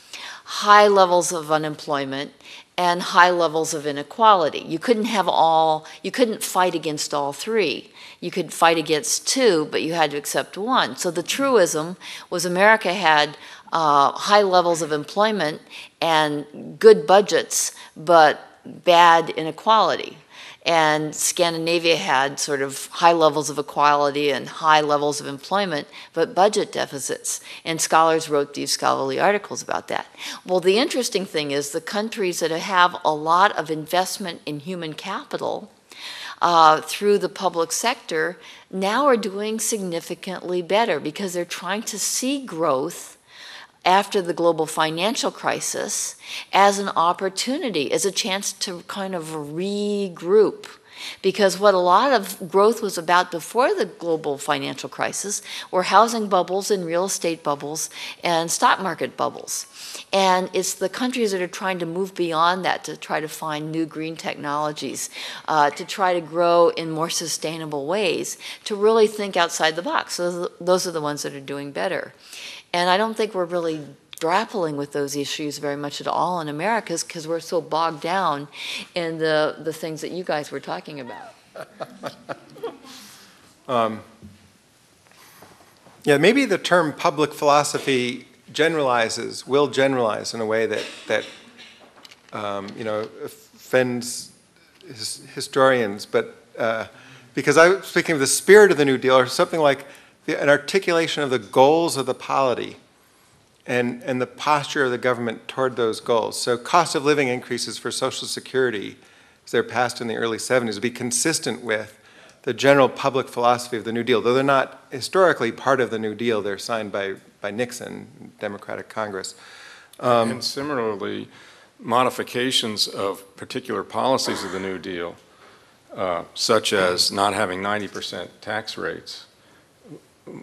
high levels of unemployment, and high levels of inequality. You couldn't have all, you couldn't fight against all three. You could fight against two, but you had to accept one. So the truism was America had high levels of employment and good budgets, but bad inequality. And Scandinavia had sort of high levels of equality and high levels of employment, but budget deficits. And scholars wrote these scholarly articles about that. Well, the interesting thing is the countries that have a lot of investment in human capital through the public sector now are doing significantly better because they're trying to see growth after the global financial crisis as an opportunity, as a chance to kind of regroup. Because what a lot of growth was about before the global financial crisis were housing bubbles and real estate bubbles and stock market bubbles. And it's the countries that are trying to move beyond that to try to find new green technologies, to try to grow in more sustainable ways, to really think outside the box. So those are the ones that are doing better. And I don't think we're really grappling with those issues very much at all in America because we're so bogged down in the things that you guys were talking about. Yeah, maybe the term public philosophy will generalize in a way that offends historians, but because I was speaking of the spirit of the New Deal, or something like an articulation of the goals of the polity and the posture of the government toward those goals. So cost of living increases for Social Security, as they're passed in the early 70s, would be consistent with the general public philosophy of the New Deal. Though they're not historically part of the New Deal, they're signed by Nixon, Democratic Congress. And similarly, modifications of particular policies of the New Deal, such as not having 90% tax rates,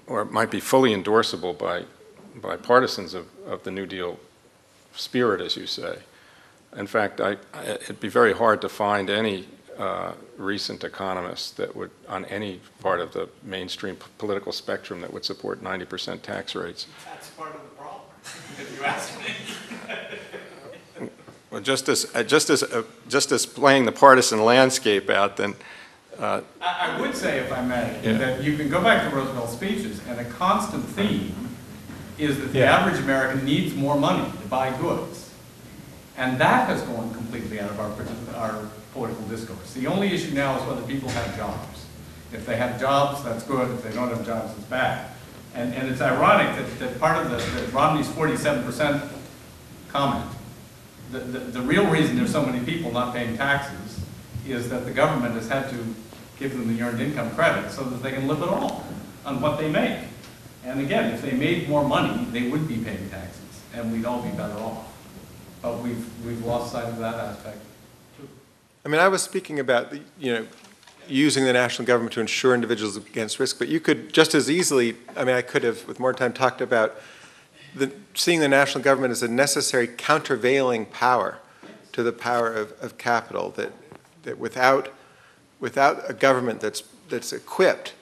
or it might be fully endorsable by partisans of the New Deal spirit, as you say. In fact, it'd be very hard to find any recent economists that would, on any part of the mainstream political spectrum, that would support 90% tax rates. That's part of the problem, if you ask me. Well, just as playing the partisan landscape out, then. I would say, if I may, that you can go back to Roosevelt's speeches, and a constant theme is that the average American needs more money to buy goods. And that has gone completely out of our political discourse. The only issue now is whether people have jobs. If they have jobs, that's good. If they don't have jobs, it's bad. And it's ironic that part of Romney's 47% comment, the real reason there's so many people not paying taxes is that the government has had to give them the earned income credit so that they can live at all on what they make. And again, if they made more money, they would be paying taxes, and we'd all be better off. But we've lost sight of that aspect too. I mean, I was speaking about using the national government to insure individuals against risk, but you could just as easily, I mean, I could have, with more time, talked about seeing the national government as a necessary countervailing power to the power of capital, that without a government that's equipped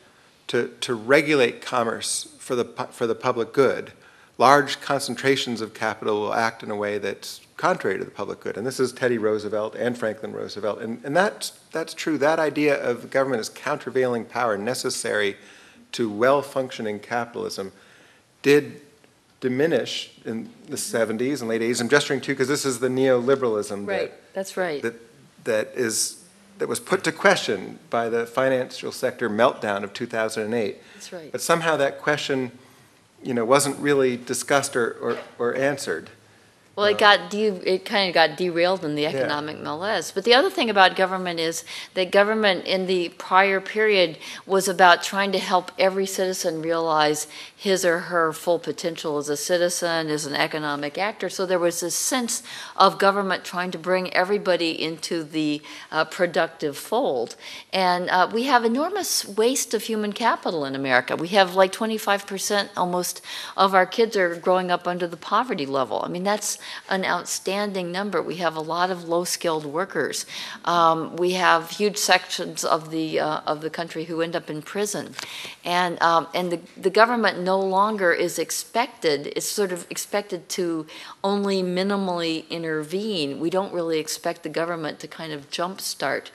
to regulate commerce for the public good, large concentrations of capital will act in a way that's contrary to the public good. And this is Teddy Roosevelt and Franklin Roosevelt. And that's true. That idea of government as countervailing power necessary to well-functioning capitalism did diminish in the 70s and late 80s. I'm gesturing too because this is the neoliberalism Right, that's right. that was put to question by the financial sector meltdown of 2008. That's right. But somehow that question, wasn't really discussed or answered. Well, it kind of got derailed in the economic malaise. But the other thing about government is that government in the prior period was about trying to help every citizen realize his or her full potential as a citizen, as an economic actor. So there was this sense of government trying to bring everybody into the productive fold. And we have enormous waste of human capital in America. We have like 25% almost of our kids are growing up under the poverty level. I mean, that's an outstanding number. We have a lot of low-skilled workers. We have huge sections of the country who end up in prison, and the government no longer is expected. It's sort of expected to only minimally intervene. We don't really expect the government to kind of jumpstart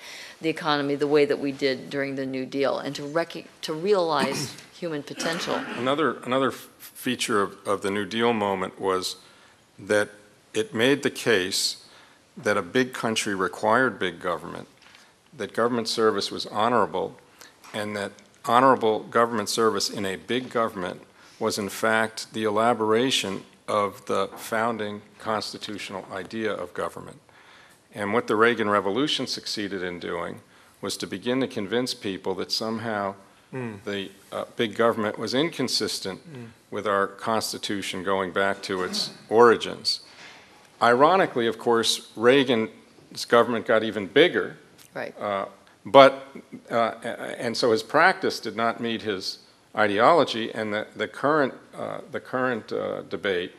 the economy the way that we did during the New Deal, and to realize human potential. Another feature of the New Deal moment was that it made the case that a big country required big government, that government service was honorable, and that honorable government service in a big government was in fact the elaboration of the founding constitutional idea of government. And what the Reagan Revolution succeeded in doing was to begin to convince people that somehow the big government was inconsistent with our Constitution going back to its origins. Ironically, of course, Reagan's government got even bigger, Right. And so his practice did not meet his ideology, and the current debate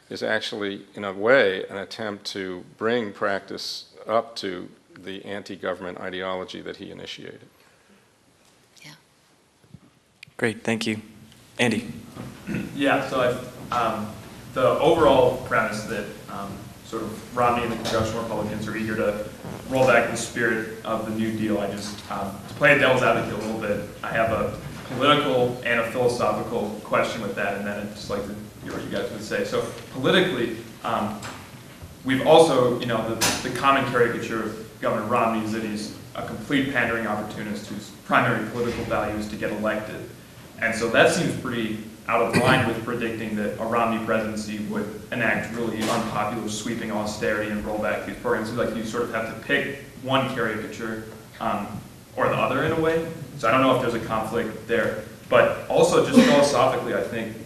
is actually, in a way, an attempt to bring practice up to the anti-government ideology that he initiated. Yeah. Great, thank you. Andy. Yeah, so the overall premise that sort of Romney and the congressional Republicans are eager to roll back the spirit of the New Deal. I just, to play devil's advocate a little bit, I have a political and a philosophical question with that, and then I'd just like to hear what you guys would say. So politically, we've also, the common caricature of Governor Romney is that he's a complete pandering opportunist whose primary political value is to get elected. And so that seems pretty out of line with predicting that a Romney presidency would enact really unpopular sweeping austerity and roll back these programs. So like you sort of have to pick one caricature or the other in a way. So I don't know if there's a conflict there. But also just philosophically, I think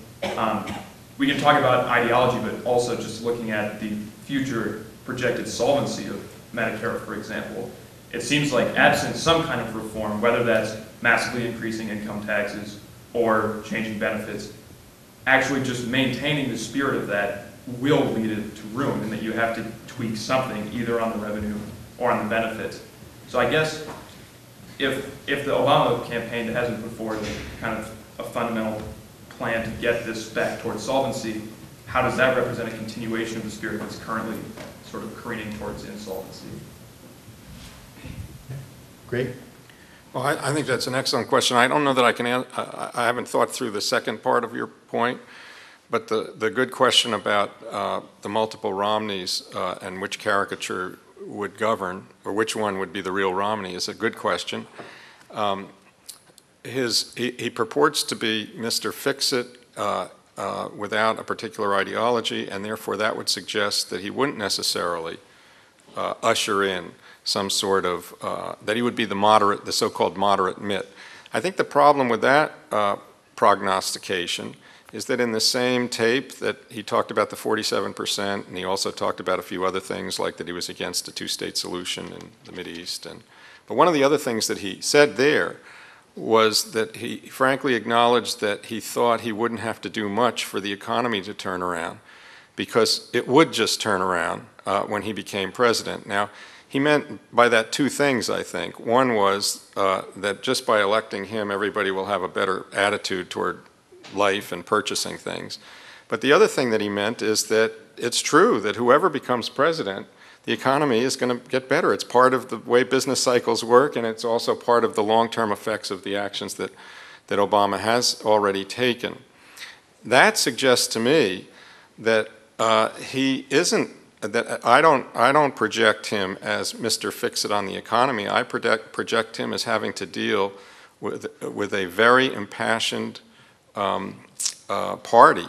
we can talk about ideology, but also just looking at the future projected solvency of Medicare, for example. It seems like absent some kind of reform, whether that's massively increasing income taxes or changing benefits, actually just maintaining the spirit of that will lead it to ruin, and that you have to tweak something either on the revenue or on the benefits. So I guess if the Obama campaign hasn't put forward kind of a fundamental plan to get this back towards solvency, how does that represent a continuation of the spirit that's currently sort of careening towards insolvency? Great. Well, I think that's an excellent question. I don't know that I can I haven't thought through the second part of your point, but the good question about the multiple Romneys and which caricature would govern, or which one would be the real Romney, is a good question. He purports to be Mr. Fix-It without a particular ideology, and therefore that would suggest that he wouldn't necessarily usher in some sort of, that he would be the so-called moderate mitt. I think the problem with that prognostication is that in the same tape that he talked about the 47%, and he also talked about a few other things like that he was against a two-state solution in the Mideast. But one of the other things that he said there was that he frankly acknowledged that he thought he wouldn't have to do much for the economy to turn around, because it would just turn around when he became president. Now, he meant by that two things, I think. One was that just by electing him, everybody will have a better attitude toward life and purchasing things. But the other thing that he meant is that it's true that whoever becomes president, the economy is going to get better. It's part of the way business cycles work, and it's also part of the long-term effects of the actions that Obama has already taken. That suggests to me that he isn't, that I don't project him as Mr. Fix-It on the economy. I project him as having to deal with a very impassioned party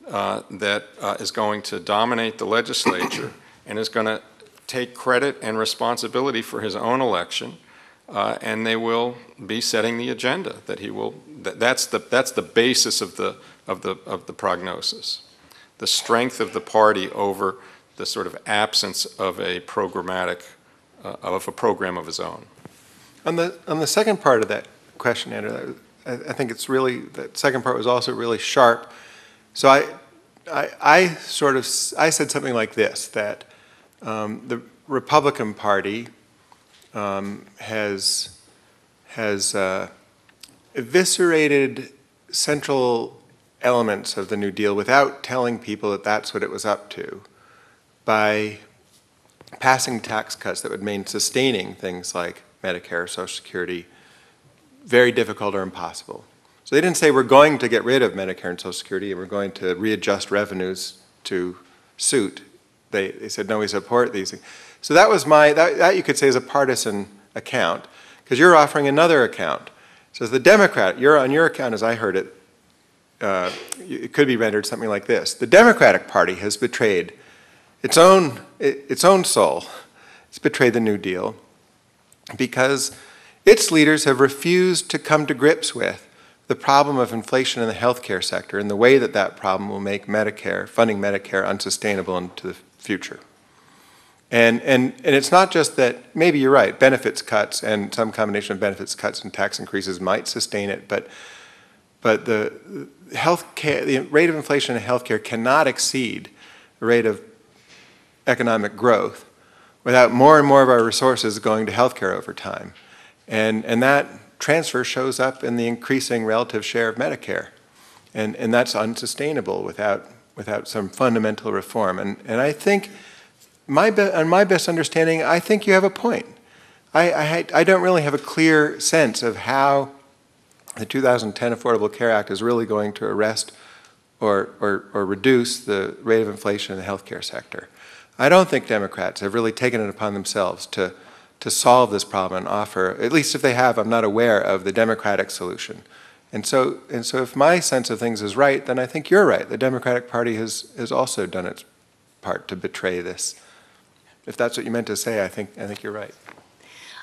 that is going to dominate the legislature and is going to take credit and responsibility for his own election, and they will be setting the agenda. That he will. That's the basis of the prognosis, the strength of the party over the sort of absence of a programmatic of a program of his own. On the second part of that question, Andrew, I think it's really, that second part was also really sharp. So I said something like this, that the Republican Party has eviscerated central elements of the New Deal without telling people that that's what it was up to, by passing tax cuts that would mean sustaining things like Medicare, Social Security, very difficult or impossible. So they didn't say we're going to get rid of Medicare and Social Security and we're going to readjust revenues to suit. They said, no, we support these things. So that was that you could say is a partisan account, because you're offering another account. So as the Democrat, on your account, as I heard it, it could be rendered something like this. The Democratic Party has betrayed its own soul. It's betrayed the New Deal because its leaders have refused to come to grips with the problem of inflation in the healthcare sector and the way that that problem will make funding Medicare unsustainable into the future. And it's not just that, maybe you're right, benefits cuts and some combination of benefits cuts and tax increases might sustain it, but the rate of inflation in healthcare cannot exceed the rate of economic growth without more and more of our resources going to healthcare over time. And that transfer shows up in the increasing relative share of Medicare. And that's unsustainable without some fundamental reform. And I think, on my best understanding, I think you have a point. I don't really have a clear sense of how the 2010 Affordable Care Act is really going to arrest or reduce the rate of inflation in the healthcare sector. I don't think Democrats have really taken it upon themselves to solve this problem and offer, at least if they have, I'm not aware of the Democratic solution. And so if my sense of things is right, then I think you're right. The Democratic Party has also done its part to betray this. If that's what you meant to say, I think you're right.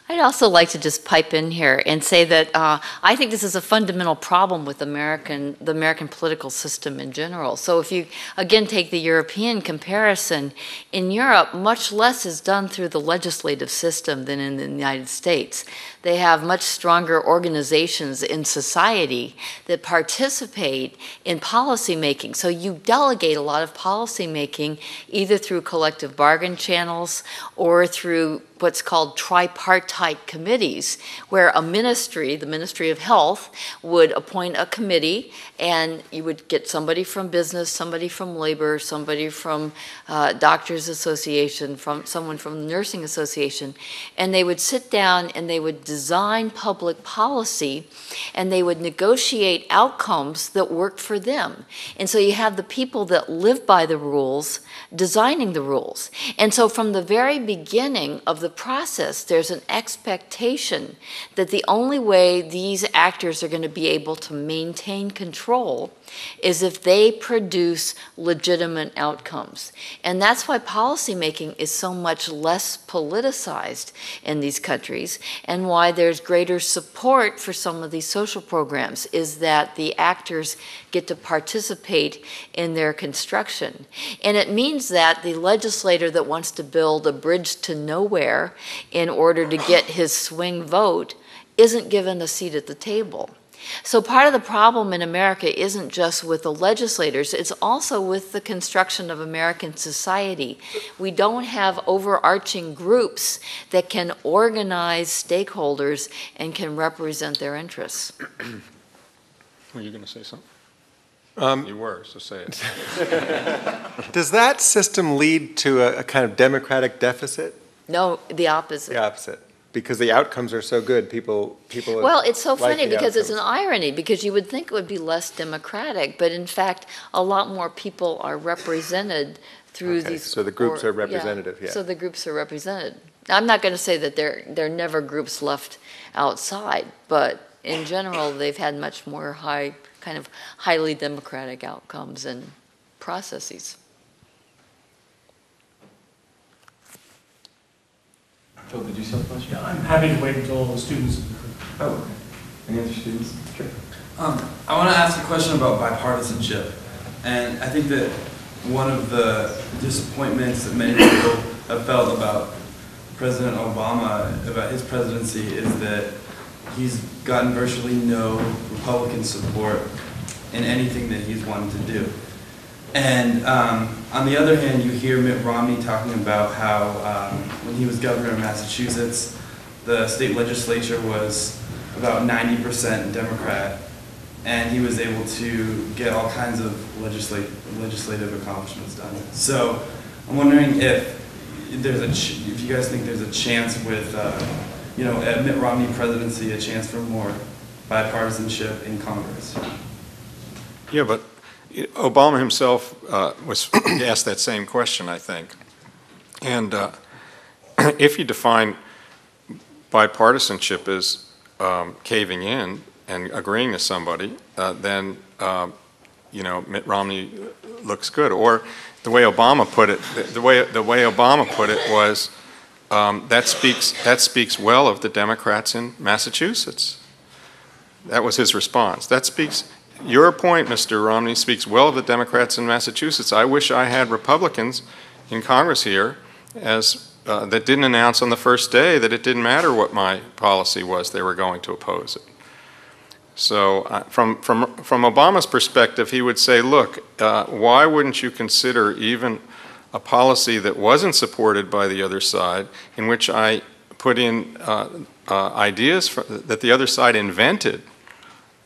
I'd also like to just pipe in here and say that I think this is a fundamental problem with the American political system in general. So if you, again, take the European comparison, in Europe, much less is done through the legislative system than in the United States. They have much stronger organizations in society that participate in policy making. So you delegate a lot of policy making either through collective bargain channels or through what's called tripartite committees, where a ministry, the Ministry of Health, would appoint a committee, and you would get somebody from business, somebody from labor, somebody from Doctors Association, someone from the Nursing Association, and they would sit down and they would design public policy, and they would negotiate outcomes that worked for them. And so you have the people that live by the rules designing the rules. And so from the very beginning of the process, there's an expectation that the only way these actors are going to be able to maintain control is if they produce legitimate outcomes. And that's why policymaking is so much less politicized in these countries, and why there's greater support for some of these social programs, is that the actors get to participate in their construction. And it means that the legislator that wants to build a bridge to nowhere in order to get his swing vote isn't given a seat at the table. So part of the problem in America isn't just with the legislators, it's also with the construction of American society. We don't have overarching groups that can organize stakeholders and can represent their interests. Were you going to say something? You were, so say it. Does that system lead to a kind of democratic deficit? No, the opposite. The opposite. because the outcomes are so good, people Well, it's so like funny the because it's an outcomes. irony, because you would think it would be less democratic, but in fact, a lot more people are represented through Okay, these. so the groups are representative, yeah. So the groups are represented. I'm not going to say that there are never groups left outside, but in general, they've had much more highly democratic outcomes and processes. Phil, did you still have a question? Yeah, I'm happy to wait until all the students. Oh, okay. Any other students? Sure. I want to ask a question about bipartisanship. And I think that one of the disappointments that many people have felt about President Obama, about his presidency, is that he's gotten virtually no Republican support in anything that he's wanted to do. And on the other hand, you hear Mitt Romney talking about how when he was governor of Massachusetts, the state legislature was about 90% Democrat, and he was able to get all kinds of legislative accomplishments done. So I'm wondering if you guys think there's a chance with, a Mitt Romney presidency, a chance for more bipartisanship in Congress. Yeah, but Obama himself was asked that same question, I think. And if you define bipartisanship as caving in and agreeing to somebody, then Mitt Romney looks good. Or the way Obama put it, was that speaks well of the Democrats in Massachusetts. That was his response. Your point, Mr. Romney, speaks well of the Democrats in Massachusetts. I wish I had Republicans in Congress here that didn't announce on the first day that it didn't matter what my policy was, they were going to oppose it. So from Obama's perspective, he would say, look, why wouldn't you consider even a policy that wasn't supported by the other side, in which I put in ideas that the other side invented,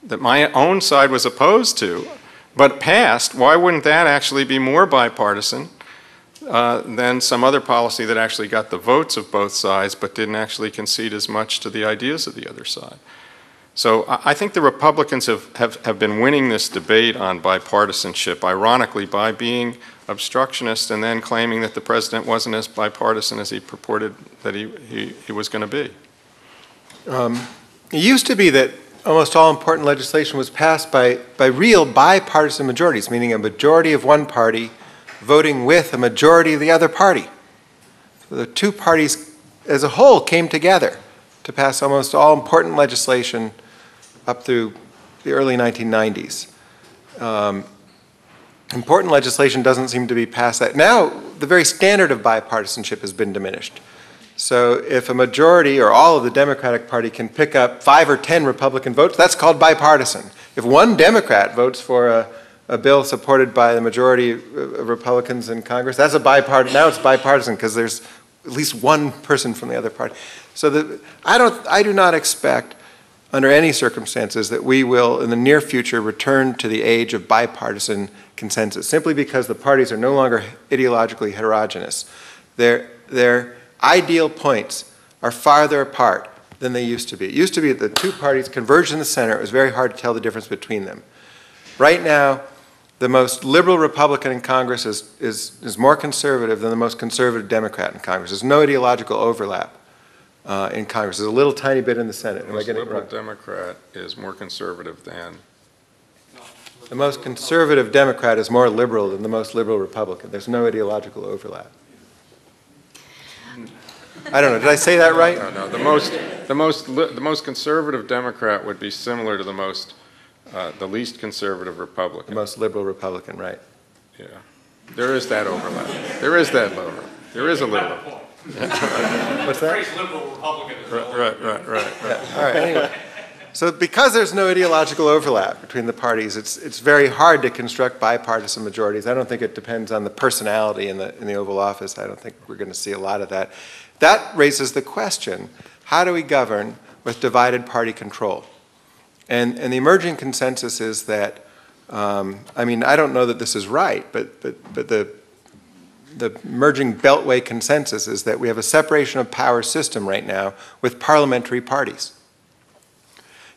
that my own side was opposed to, but passed? Why wouldn't that actually be more bipartisan than some other policy that actually got the votes of both sides but didn't actually concede as much to the ideas of the other side? So I think the Republicans have been winning this debate on bipartisanship, ironically, by being obstructionist and then claiming that the president wasn't as bipartisan as he purported that he was going to be. It used to be that almost all important legislation was passed by real bipartisan majorities, meaning a majority of one party voting with a majority of the other party. So the two parties as a whole came together to pass almost all important legislation up through the early 1990s. Important legislation doesn't seem to be passed that. Now, the very standard of bipartisanship has been diminished. So if a majority or all of the Democratic Party can pick up 5 or 10 Republican votes, that's called bipartisan. If one Democrat votes for a bill supported by the majority of Republicans in Congress, that's a bipartisan. Now it's bipartisan because there's at least one person from the other party. So I do not expect, under any circumstances, that we will, in the near future, return to the age of bipartisan consensus, simply because the parties are no longer ideologically heterogeneous. Their ideal points are farther apart than they used to be. It used to be that the two parties converged in the center. It was very hard to tell the difference between them. Right now, the most liberal Republican in Congress is more conservative than the most conservative Democrat in Congress. There's no ideological overlap in Congress. There's a little tiny bit in the Senate. The most liberal Democrat is more conservative than? The most conservative Democrat is more liberal than the most liberal Republican. There's no ideological overlap. I don't know. Did I say that right? No. The most conservative Democrat would be similar to the least conservative Republican. The most liberal Republican, right? Yeah. There is that overlap. There is that overlap. There is a little. What's that? Liberal Republican is Right. Yeah. All right. Anyway, so because there's no ideological overlap between the parties, it's very hard to construct bipartisan majorities. I don't think it depends on the personality in the Oval Office. I don't think we're going to see a lot of that. That raises the question: how do we govern with divided party control? And the emerging consensus is that, I don't know that this is right, but the the emerging Beltway consensus is that we have a separation of power system right now with parliamentary parties.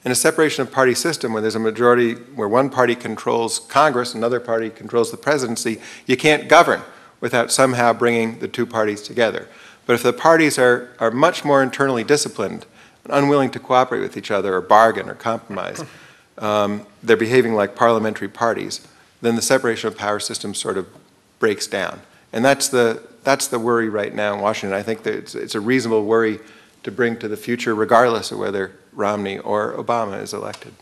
In a separation of party system where there's a majority, where one party controls Congress, another party controls the presidency, you can't govern without somehow bringing the two parties together. But if the parties are much more internally disciplined, unwilling to cooperate with each other or bargain or compromise, they're behaving like parliamentary parties, then the separation of power system sort of breaks down. And that's the worry right now in Washington. I think that it's a reasonable worry to bring to the future, regardless of whether Romney or Obama is elected.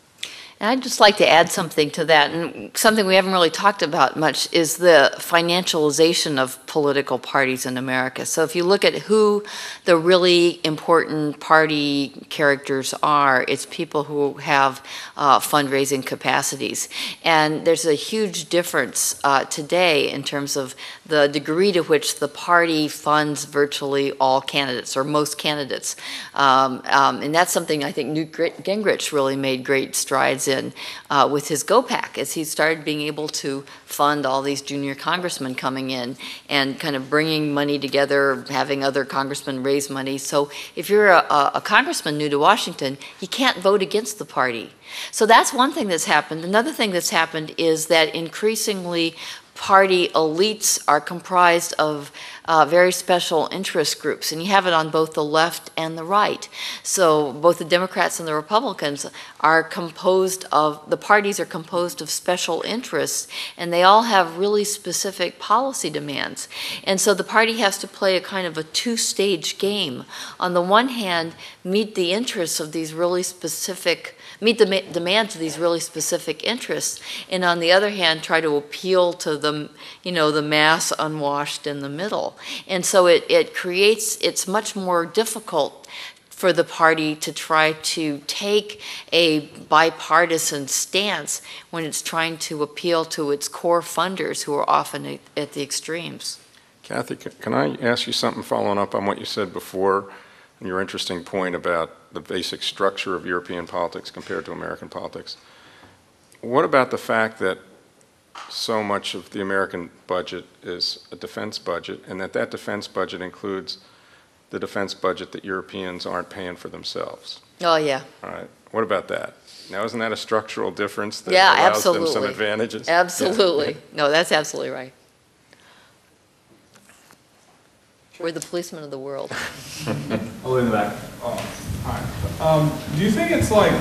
And I'd just like to add something to that, and something we haven't really talked about much is the financialization of political parties in America. So if you look at who the really important party characters are, it's people who have fundraising capacities. And there's a huge difference today in terms of the degree to which the party funds virtually all candidates, or most candidates. And that's something I think Newt Gingrich really made great strides in with his GOPAC, as he started being able to fund all these junior congressmen coming in and kind of bringing money together, having other congressmen raise money. So if you're a congressman new to Washington, you can't vote against the party. So that's one thing that's happened. Another thing that's happened is that increasingly party elites are comprised of very special interest groups, and you have it on both the left and the right. So both the Democrats and the Republicans are composed of, the parties are composed of special interests, and they all have really specific policy demands. And so the party has to play a kind of a two-stage game. On the one hand, meet the interests of these really specific, meet the demands of these really specific interests, and on the other hand, try to appeal to the, the mass unwashed in the middle. And so it creates, it's much more difficult for the party to try to take a bipartisan stance when it's trying to appeal to its core funders who are often at the extremes. Cathie, can I ask you something following up on what you said before, and your interesting point about the basic structure of European politics compared to American politics? What about the fact that so much of the American budget is a defense budget, and that defense budget includes the defense budget that Europeans aren't paying for themselves? Oh, yeah. All right. What about that? Now, isn't that a structural difference that allows them some advantages? Absolutely. Yeah. No, that's absolutely right. We're the policemen of the world. All in the back. Hi. Do you think it's like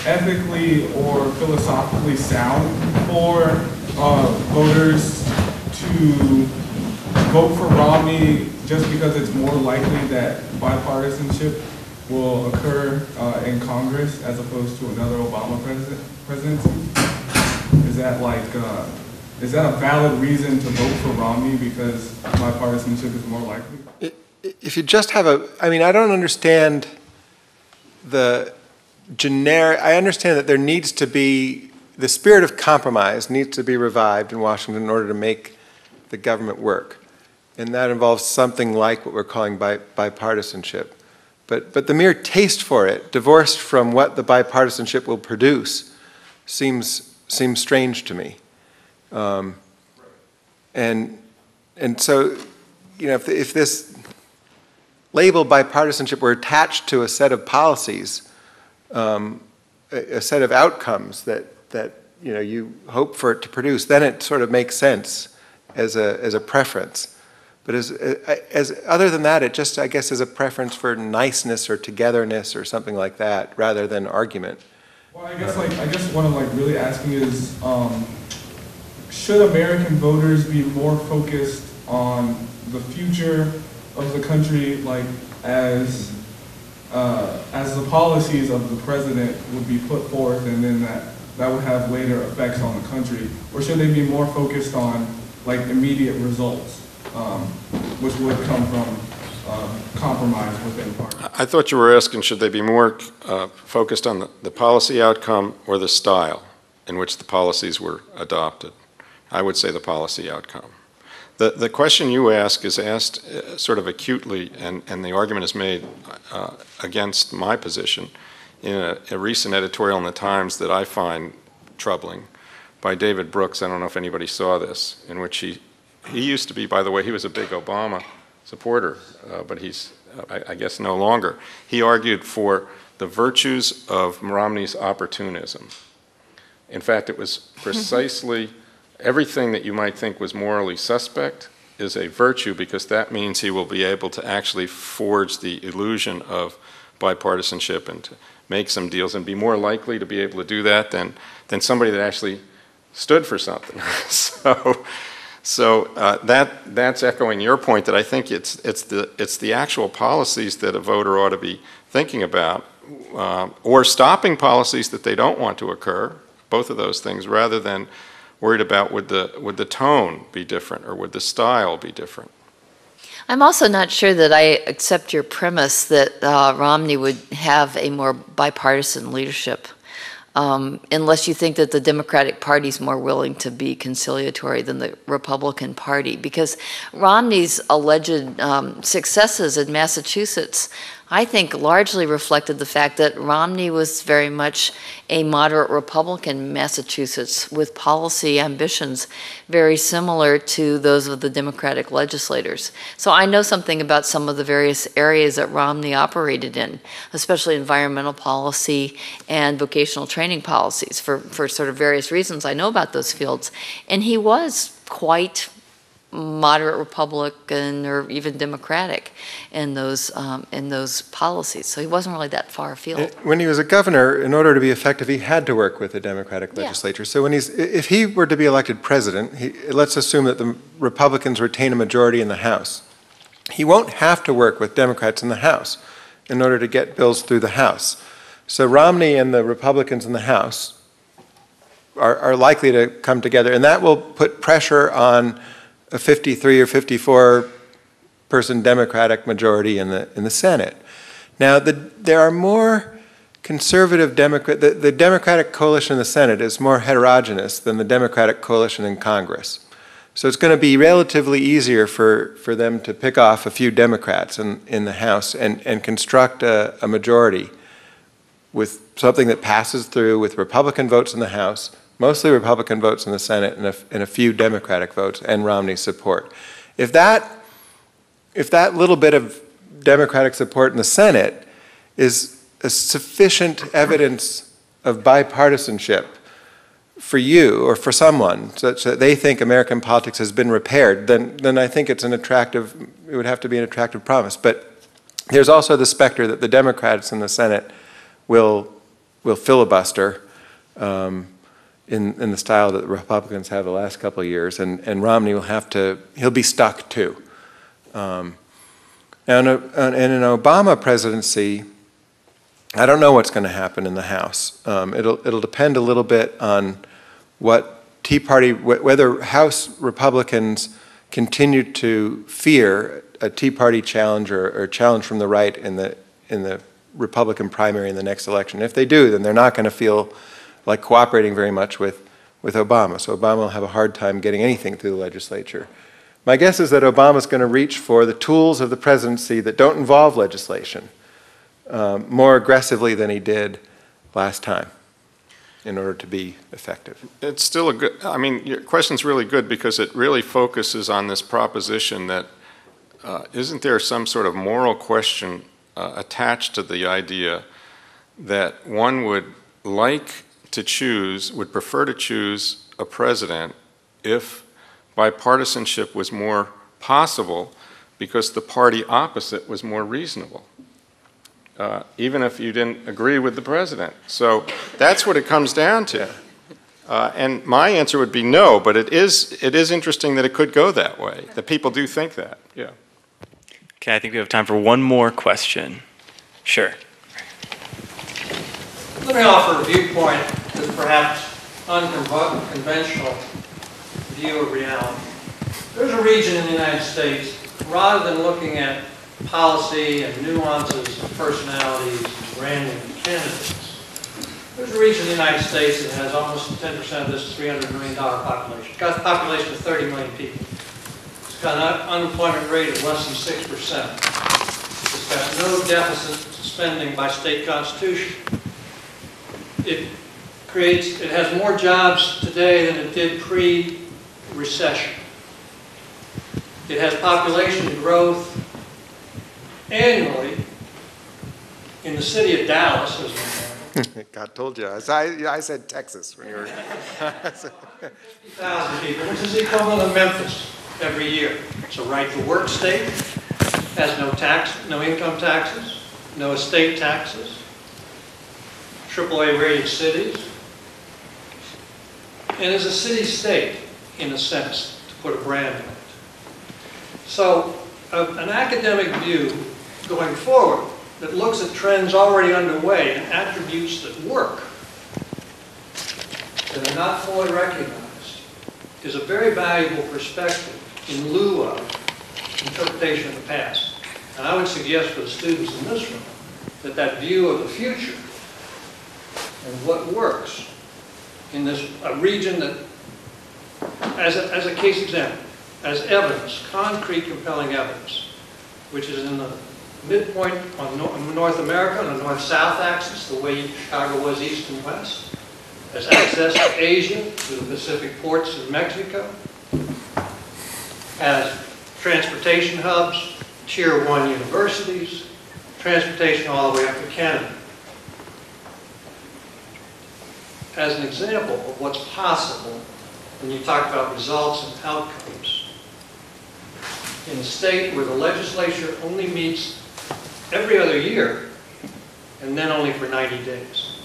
ethically or philosophically sound for voters to vote for Romney just because it's more likely that bipartisanship will occur in Congress as opposed to another Obama presidency? Is that like, is that a valid reason to vote for Romney because bipartisanship is more likely? If you just have I mean, I don't understand the generic, I understand that there needs to be, the spirit of compromise needs to be revived in Washington in order to make the government work. And that involves something like what we're calling bipartisanship. But the mere taste for it, divorced from what the bipartisanship will produce, seems strange to me. And so, if this label bipartisanship were attached to a set of policies, a set of outcomes that you hope for it to produce, then it sort of makes sense as a preference. But as other than that, it just, I guess, is a preference for niceness or togetherness or something like that, rather than argument. Well, I guess what I'm really asking is, should American voters be more focused on the future of the country, as the policies of the president would be put forth, and then that would have later effects on the country, or should they be more focused on immediate results, which would come from compromise within parties? I thought you were asking, should they be more focused on the policy outcome or the style in which the policies were adopted? I would say the policy outcome. The question you ask is asked sort of acutely, and the argument is made against my position in a recent editorial in the Times that I find troubling by David Brooks. I don't know if anybody saw this, in which he used to be, by the way, he was a big Obama supporter, but he's, I guess, no longer. He argued for the virtues of Romney's opportunism. In fact, it was precisely everything that you might think was morally suspect is a virtue, because that means he will be able to actually forge the illusion of bipartisanship and to make some deals and be more likely to be able to do that than somebody that actually stood for something. So that's echoing your point, that I think it's the actual policies that a voter ought to be thinking about, or stopping policies that they don't want to occur, both of those things, rather than worried about would the tone be different or would the style be different. I'm also not sure that I accept your premise that Romney would have a more bipartisan leadership, unless you think that the Democratic Party is more willing to be conciliatory than the Republican Party, because Romney's alleged successes in Massachusetts, I think, largely reflected the fact that Romney was very much a moderate Republican in Massachusetts with policy ambitions very similar to those of the Democratic legislators. So I know something about some of the various areas that Romney operated in, especially environmental policy and vocational training policies for sort of various reasons. I know about those fields. And he was quite moderate Republican or even Democratic in those policies. So he wasn't really that far afield. When he was a governor, in order to be effective, he had to work with the Democratic legislature. So if he were to be elected president, let's assume that the Republicans retain a majority in the House. He won't have to work with Democrats in the House in order to get bills through the House. So Romney and the Republicans in the House are likely to come together, and that will put pressure on a 53 or 54 person Democratic majority in the Senate. Now, there are more conservative the Democratic coalition in the Senate is more heterogeneous than the Democratic coalition in Congress. So it's going to be relatively easier for them to pick off a few Democrats in the House and construct a majority with something that passes through with Republican votes in the House, mostly Republican votes in the Senate, and a few Democratic votes and Romney's support. If that little bit of Democratic support in the Senate is a sufficient evidence of bipartisanship for you or for someone, such that they think American politics has been repaired, then I think it would have to be an attractive promise. But there's also the specter that the Democrats in the Senate will filibuster in the style that the Republicans have the last couple of years, and Romney he'll be stuck too. And in an Obama presidency, I don't know what's going to happen in the House. It'll depend a little bit on what Tea Party, whether House Republicans continue to fear a Tea Party challenge or challenge from the right in the Republican primary in the next election. If they do, then they're not going to feel like cooperating very much with Obama. So Obama will have a hard time getting anything through the legislature. My guess is that Obama's going to reach for the tools of the presidency that don't involve legislation more aggressively than he did last time in order to be effective. It's still your question's really good, because it really focuses on this proposition that isn't there some sort of moral question attached to the idea that one would prefer to choose a president if bipartisanship was more possible because the party opposite was more reasonable, even if you didn't agree with the president. So that's what it comes down to. And my answer would be no, but it is interesting that it could go that way, that people do think that, yeah. Okay, I think we have time for one more question. Sure. Let me offer a viewpoint that's perhaps unconventional view of reality. There's a region in the United States, rather than looking at policy and nuances of personalities and random candidates, there's a region in the United States that has almost 10% of this $300 million population. It's got a population of 30 million people. It's got an unemployment rate of less than 6%. It's got no deficit spending by state constitution. It has more jobs today than it did pre-recession. It has population growth annually in the city of Dallas, as an example. God told you. I said Texas when you were. 50,000 people, which is the equivalent of Memphis every year. It's a right-to-work state, has no income taxes, no estate taxes, AAA rated cities, and is a city-state in a sense, to put a brand on it. So an academic view going forward that looks at trends already underway and attributes that work, that are not fully recognized, is a very valuable perspective in lieu of interpretation of the past. And I would suggest for the students in this room that that view of the future and what works in this a region that, as a case example, as evidence, concrete, compelling evidence, which is in the midpoint on North America, on the north-south axis, the way Chicago was east and west, has access to Asia, to the Pacific ports of Mexico, has transportation hubs, Tier 1 universities, transportation all the way up to Canada. As an example of what's possible when you talk about results and outcomes, in a state where the legislature only meets every other year, and then only for 90 days.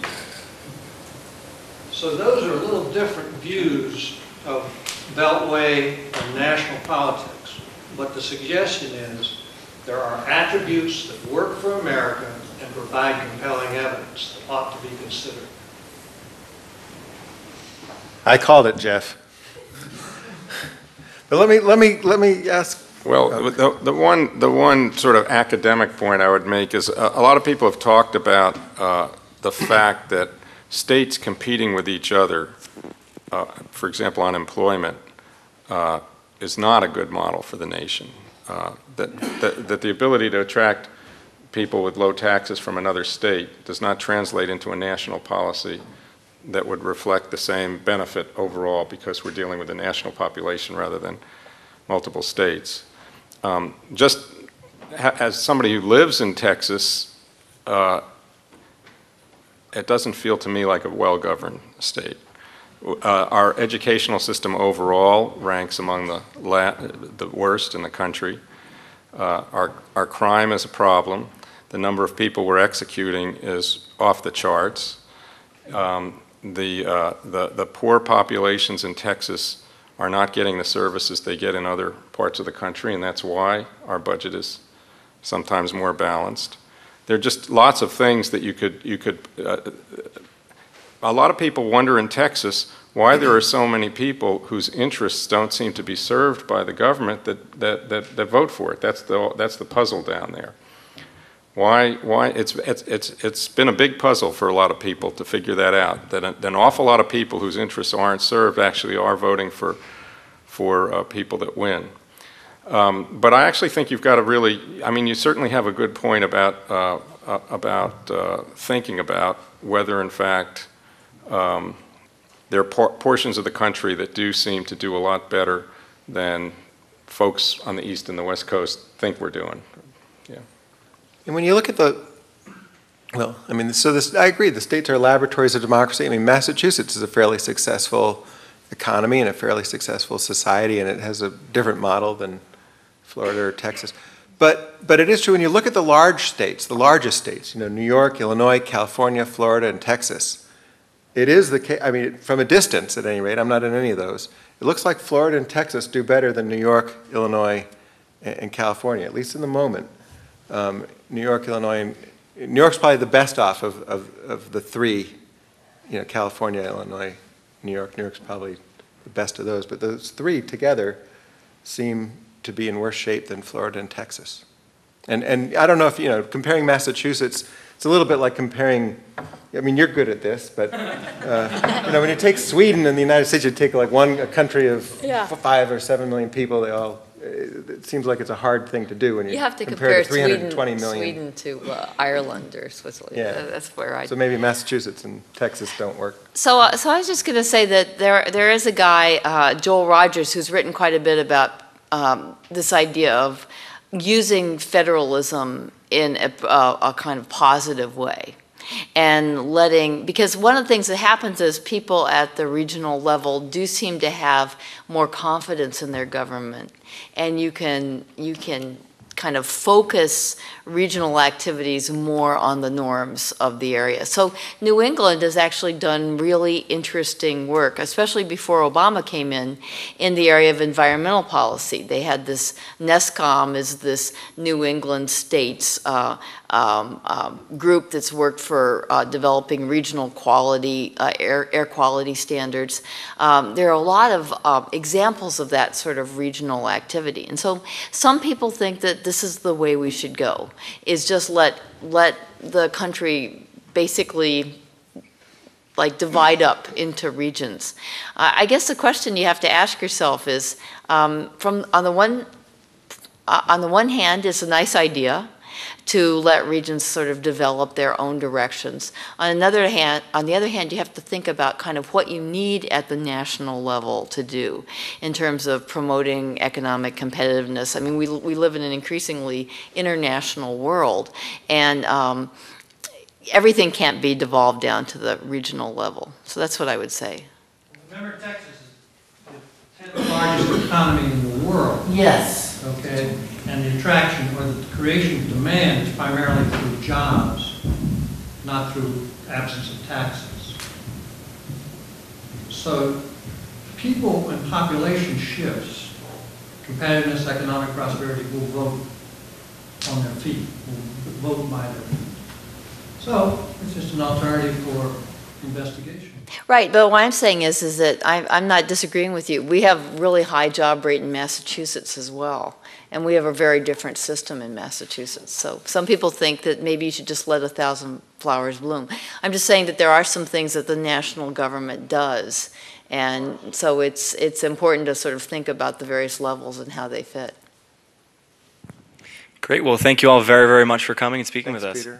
So those are a little different views of Beltway and national politics. But the suggestion is there are attributes that work for America and provide compelling evidence that ought to be considered. I called it, Jeff. But let me ask. Well, the one sort of academic point I would make is a lot of people have talked about the fact that states competing with each other, for example, unemployment, is not a good model for the nation. That the ability to attract people with low taxes from another state does not translate into a national policy that would reflect the same benefit overall, because we're dealing with a national population rather than multiple states. Just as somebody who lives in Texas, it doesn't feel to me like a well-governed state. Our educational system overall ranks among the worst in the country. Our crime is a problem. The number of people we're executing is off the charts. The poor populations in Texas are not getting the services they get in other parts of the country, and that's why our budget is sometimes more balanced. There are just lots of things that you could a lot of people wonder in Texas why there are so many people whose interests don't seem to be served by the government that vote for it. That's the puzzle down there. Why it's been a big puzzle for a lot of people to figure that out. That an awful lot of people whose interests aren't served actually are voting for people that win. But I actually think you've got to really, I mean, you certainly have a good point about thinking about whether, in fact, there are portions of the country that do seem to do a lot better than folks on the East and the West Coast think we're doing. Yeah. And when you look at well, I mean, I agree, the states are laboratories of democracy. I mean, Massachusetts is a fairly successful economy and a fairly successful society, and it has a different model than Florida or Texas. But it is true when you look at the large states, the largest states, New York, Illinois, California, Florida, and Texas, it is the case, I mean, from a distance at any rate, I'm not in any of those, it looks like Florida and Texas do better than New York, Illinois, and California, at least in the moment. New York, Illinois, New York's probably the best off of the three, California, Illinois, New York. New York's probably the best of those, but those three together seem to be in worse shape than Florida and Texas. And I don't know if, comparing Massachusetts, it's a little bit like comparing, I mean, you're good at this, but, when you take Sweden and the United States, you take like a country of 5 or 7 million people, it seems like it's a hard thing to do when you have to compare 320 million. Sweden to Ireland or Switzerland. Yeah. That's where So maybe Massachusetts and Texas don't work. So I was just going to say that there is a guy, Joel Rogers, who's written quite a bit about this idea of using federalism in a kind of positive way. And because one of the things that happens is people at the regional level do seem to have more confidence in their government. And you can kind of focus regional activities more on the norms of the area. So New England has actually done really interesting work, especially before Obama came in the area of environmental policy. They had this, NESCOM is this New England states group that's worked for developing regional quality, air quality standards. There are a lot of examples of that sort of regional activity. And so some people think that this is the way we should go, is just let the country basically like divide up into regions. I guess the question you have to ask yourself is, on the one hand, it's a nice idea to let regions sort of develop their own directions. On the other hand, you have to think about kind of what you need at the national level to do in terms of promoting economic competitiveness. I mean, we live in an increasingly international world, and everything can't be devolved down to the regional level. So that's what I would say. Remember, Texas is the 10th largest economy in the world. Yes. Okay, and the attraction or the creation of demand is primarily through jobs, not through absence of taxes. So people, when population shifts, competitiveness, economic prosperity will vote on their feet, will vote by their feet. So it's just an alternative for investigation. Right, but what I'm saying is that I'm not disagreeing with you. We have really high job rate in Massachusetts as well, and we have a very different system in Massachusetts. So some people think that maybe you should just let 1,000 flowers bloom. I'm just saying that there are some things that the national government does, and so it's important to sort of think about the various levels and how they fit. Great, well, thank you all very, very much for coming and speaking with us. Peter.